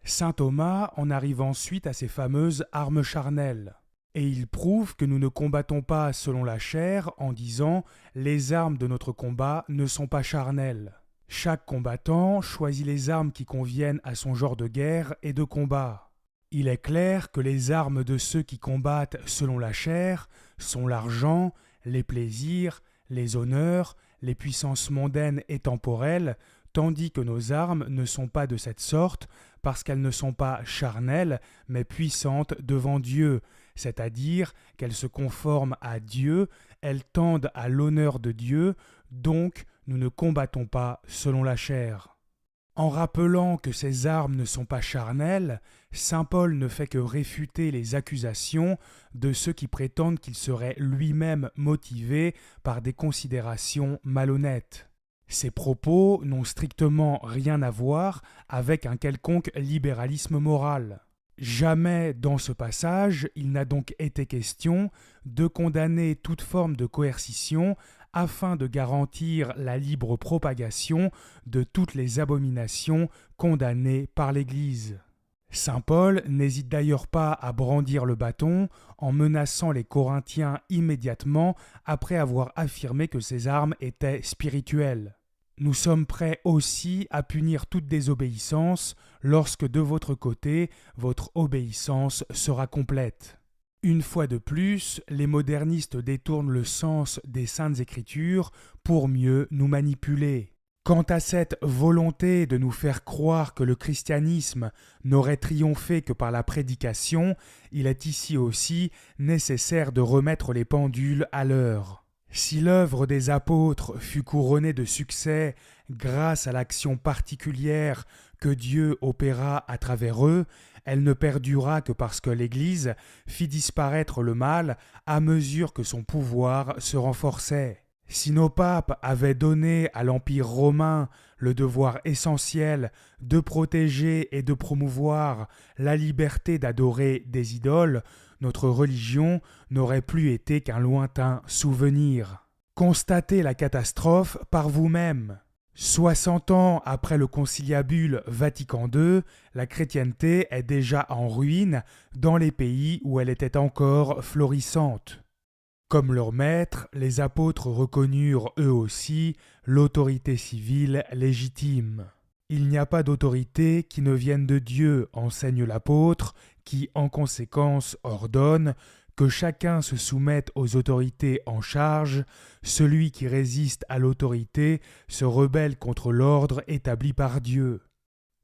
Speaker 1: Saint Thomas en arrive ensuite à ces fameuses armes charnelles. Et il prouve que nous ne combattons pas selon la chair en disant « les armes de notre combat ne sont pas charnelles ». Chaque combattant choisit les armes qui conviennent à son genre de guerre et de combat. Il est clair que les armes de ceux qui combattent selon la chair sont l'argent, les plaisirs, les honneurs, les puissances mondaines et temporelles, tandis que nos armes ne sont pas de cette sorte parce qu'elles ne sont pas charnelles mais puissantes devant Dieu, c'est-à-dire qu'elles se conforment à Dieu, elles tendent à l'honneur de Dieu, donc nous ne combattons pas selon la chair. En rappelant que ces armes ne sont pas charnelles, saint Paul ne fait que réfuter les accusations de ceux qui prétendent qu'il serait lui-même motivé par des considérations malhonnêtes. Ces propos n'ont strictement rien à voir avec un quelconque libéralisme moral. Jamais dans ce passage il n'a donc été question de condamner toute forme de coercition afin de garantir la libre propagation de toutes les abominations condamnées par l'Église. Saint Paul n'hésite d'ailleurs pas à brandir le bâton en menaçant les Corinthiens immédiatement après avoir affirmé que ces armes étaient spirituelles. Nous sommes prêts aussi à punir toute désobéissance lorsque de votre côté, votre obéissance sera complète. Une fois de plus, les modernistes détournent le sens des Saintes Écritures pour mieux nous manipuler. Quant à cette volonté de nous faire croire que le christianisme n'aurait triomphé que par la prédication, il est ici aussi nécessaire de remettre les pendules à l'heure. Si l'œuvre des apôtres fut couronnée de succès grâce à l'action particulière que Dieu opéra à travers eux, elle ne perdura que parce que l'Église fit disparaître le mal à mesure que son pouvoir se renforçait. Si nos papes avaient donné à l'Empire romain le devoir essentiel de protéger et de promouvoir la liberté d'adorer des idoles, notre religion n'aurait plus été qu'un lointain souvenir. Constatez la catastrophe par vous-même. 60 ans après le conciliabule Vatican II, la chrétienté est déjà en ruine dans les pays où elle était encore florissante. Comme leur maître, les apôtres reconnurent eux aussi l'autorité civile légitime. Il n'y a pas d'autorité qui ne vienne de Dieu, enseigne l'apôtre, qui en conséquence ordonne que chacun se soumette aux autorités en charge, celui qui résiste à l'autorité se rebelle contre l'ordre établi par Dieu.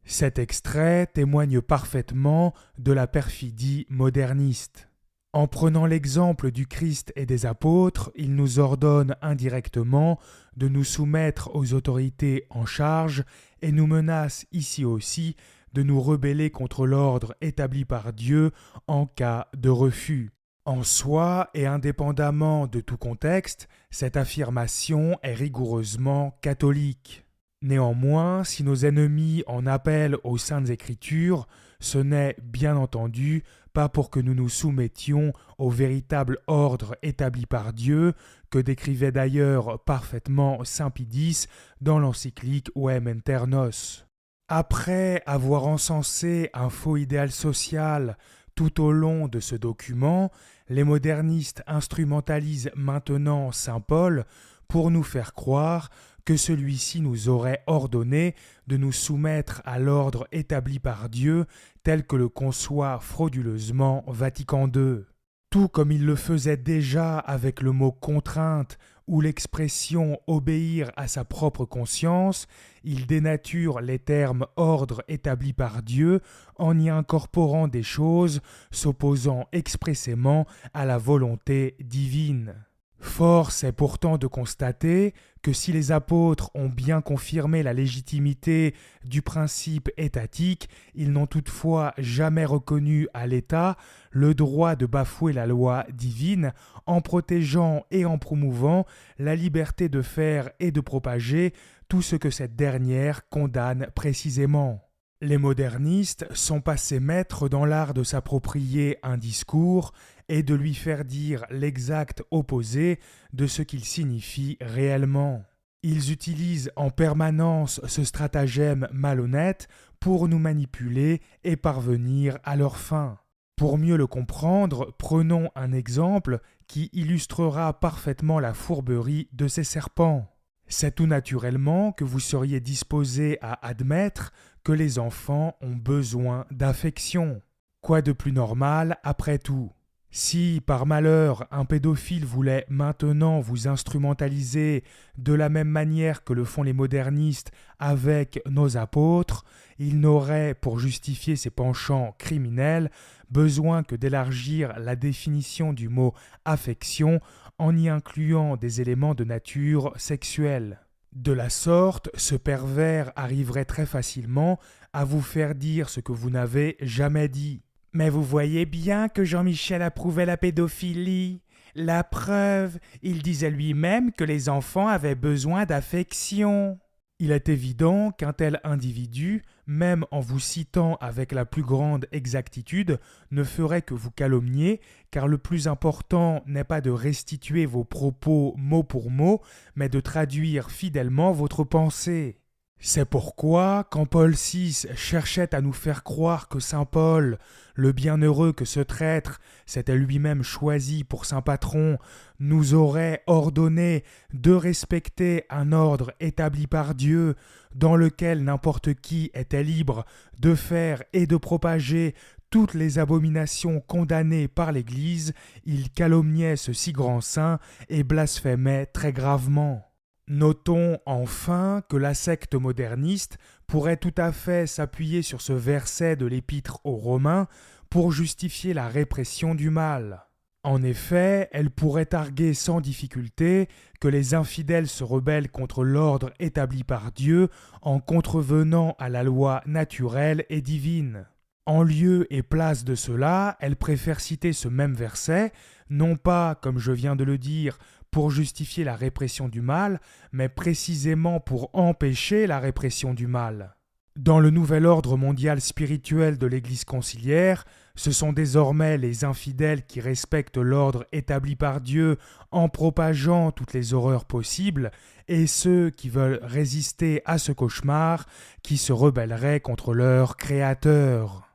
Speaker 1: Cet extrait témoigne parfaitement de la perfidie moderniste. En prenant l'exemple du Christ et des apôtres, il nous ordonne indirectement de nous soumettre aux autorités en charge et nous menace ici aussi de nous rebeller contre l'ordre établi par Dieu en cas de refus. En soi et indépendamment de tout contexte, cette affirmation est rigoureusement catholique. Néanmoins, si nos ennemis en appellent aux Saintes Écritures, ce n'est, bien entendu, pas pour que nous nous soumettions au véritable ordre établi par Dieu, que décrivait d'ailleurs parfaitement saint Pie X dans l'encyclique Vem Internos. Après avoir encensé un faux idéal social tout au long de ce document, les modernistes instrumentalisent maintenant saint Paul pour nous faire croire que celui-ci nous aurait ordonné de nous soumettre à l'ordre établi par Dieu tel que le conçoit frauduleusement Vatican II. Tout comme il le faisait déjà avec le mot contrainte ou l'expression obéir à sa propre conscience, il dénature les termes ordre établis par Dieu en y incorporant des choses s'opposant expressément à la volonté divine. Force est pourtant de constater que si les apôtres ont bien confirmé la légitimité du principe étatique, ils n'ont toutefois jamais reconnu à l'État le droit de bafouer la loi divine en protégeant et en promouvant la liberté de faire et de propager tout ce que cette dernière condamne précisément. Les modernistes sont passés maîtres dans l'art de s'approprier un discours et de lui faire dire l'exact opposé de ce qu'il signifie réellement. Ils utilisent en permanence ce stratagème malhonnête pour nous manipuler et parvenir à leur fin. Pour mieux le comprendre, prenons un exemple qui illustrera parfaitement la fourberie de ces serpents. C'est tout naturellement que vous seriez disposé à admettre que les enfants ont besoin d'affection. Quoi de plus normal après tout ? Si, par malheur, un pédophile voulait maintenant vous instrumentaliser de la même manière que le font les modernistes avec nos apôtres, il n'aurait, pour justifier ses penchants criminels, besoin que d'élargir la définition du mot « affection » en y incluant des éléments de nature sexuelle. De la sorte, ce pervers arriverait très facilement à vous faire dire ce que vous n'avez jamais dit. Mais vous voyez bien que Jean-Michel approuvait la pédophilie. La preuve, il disait lui-même que les enfants avaient besoin d'affection. Il est évident qu'un tel individu, même en vous citant avec la plus grande exactitude, ne ferait que vous calomnier, car le plus important n'est pas de restituer vos propos mot pour mot, mais de traduire fidèlement votre pensée. C'est pourquoi, quand Paul VI cherchait à nous faire croire que saint Paul, le bienheureux que ce traître s'était lui-même choisi pour saint patron, nous aurait ordonné de respecter un ordre établi par Dieu, dans lequel n'importe qui était libre de faire et de propager toutes les abominations condamnées par l'Église, il calomniait ce si grand saint et blasphémait très gravement. Notons enfin que la secte moderniste pourrait tout à fait s'appuyer sur ce verset de l'Épître aux Romains pour justifier la répression du mal. En effet, elle pourrait arguer sans difficulté que les infidèles se rebellent contre l'ordre établi par Dieu en contrevenant à la loi naturelle et divine. En lieu et place de cela, elle préfère citer ce même verset, non pas, comme je viens de le dire, pour justifier la répression du mal, mais précisément pour empêcher la répression du mal. Dans le nouvel ordre mondial spirituel de l'Église conciliaire, ce sont désormais les infidèles qui respectent l'ordre établi par Dieu en propageant toutes les horreurs possibles, et ceux qui veulent résister à ce cauchemar qui se rebelleraient contre leur Créateur.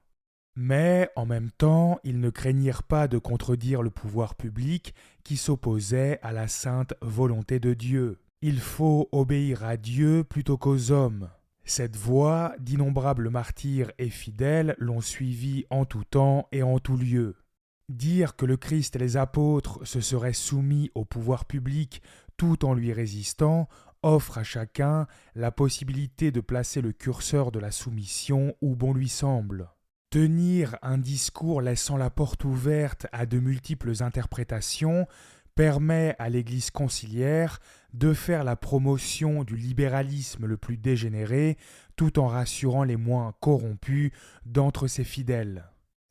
Speaker 1: Mais, en même temps, ils ne craignirent pas de contredire le pouvoir public qui s'opposait à la sainte volonté de Dieu. Il faut obéir à Dieu plutôt qu'aux hommes. Cette voie, d'innombrables martyrs et fidèles l'ont suivie en tout temps et en tout lieu. Dire que le Christ et les apôtres se seraient soumis au pouvoir public tout en lui résistant offre à chacun la possibilité de placer le curseur de la soumission où bon lui semble. Tenir un discours laissant la porte ouverte à de multiples interprétations permet à l'Église conciliaire de faire la promotion du libéralisme le plus dégénéré tout en rassurant les moins corrompus d'entre ses fidèles.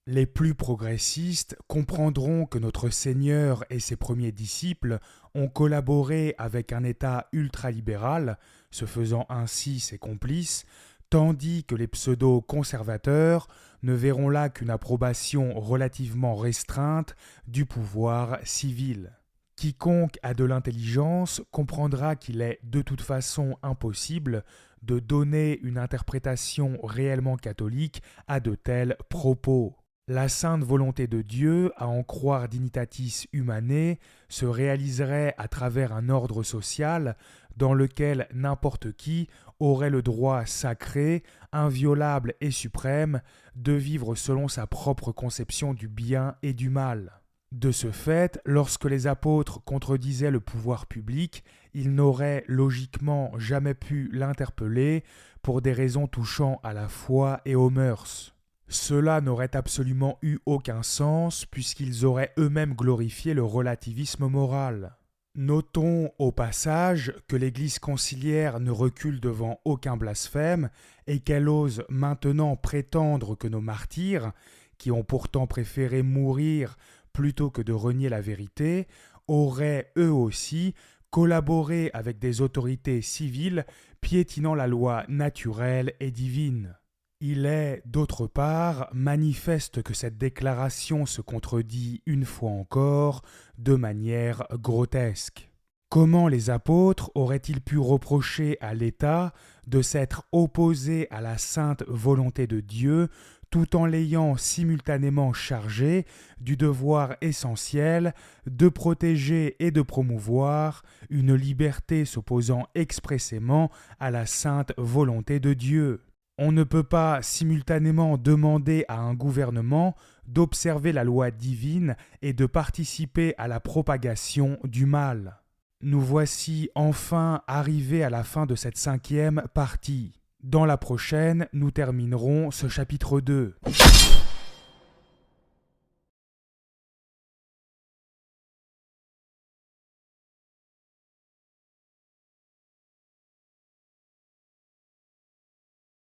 Speaker 1: Les plus progressistes comprendront que notre Seigneur et ses premiers disciples ont collaboré avec un État ultralibéral, se faisant ainsi ses complices, tandis que les pseudo-conservateurs ne verront là qu'une approbation relativement restreinte du pouvoir civil. Quiconque a de l'intelligence comprendra qu'il est de toute façon impossible de donner une interprétation réellement catholique à de tels propos. La sainte volonté de Dieu, à en croire Dignitatis Humanae, se réaliserait à travers un ordre social dans lequel n'importe qui aurait le droit sacré, inviolable et suprême de vivre selon sa propre conception du bien et du mal. De ce fait, lorsque les apôtres contredisaient le pouvoir public, ils n'auraient logiquement jamais pu l'interpeller pour des raisons touchant à la foi et aux mœurs. Cela n'aurait absolument eu aucun sens puisqu'ils auraient eux-mêmes glorifié le relativisme moral. Notons au passage que l'Église conciliaire ne recule devant aucun blasphème et qu'elle ose maintenant prétendre que nos martyrs, qui ont pourtant préféré mourir plutôt que de renier la vérité, auraient eux aussi collaboré avec des autorités civiles piétinant la loi naturelle et divine. Il est, d'autre part, manifeste que cette déclaration se contredit une fois encore de manière grotesque. Comment les apôtres auraient-ils pu reprocher à l'État de s'être opposé à la sainte volonté de Dieu tout en l'ayant simultanément chargé du devoir essentiel de protéger et de promouvoir une liberté s'opposant expressément à la sainte volonté de Dieu? On ne peut pas simultanément demander à un gouvernement d'observer la loi divine et de participer à la propagation du mal. Nous voici enfin arrivés à la fin de cette 5e partie. Dans la prochaine, nous terminerons ce chapitre 2.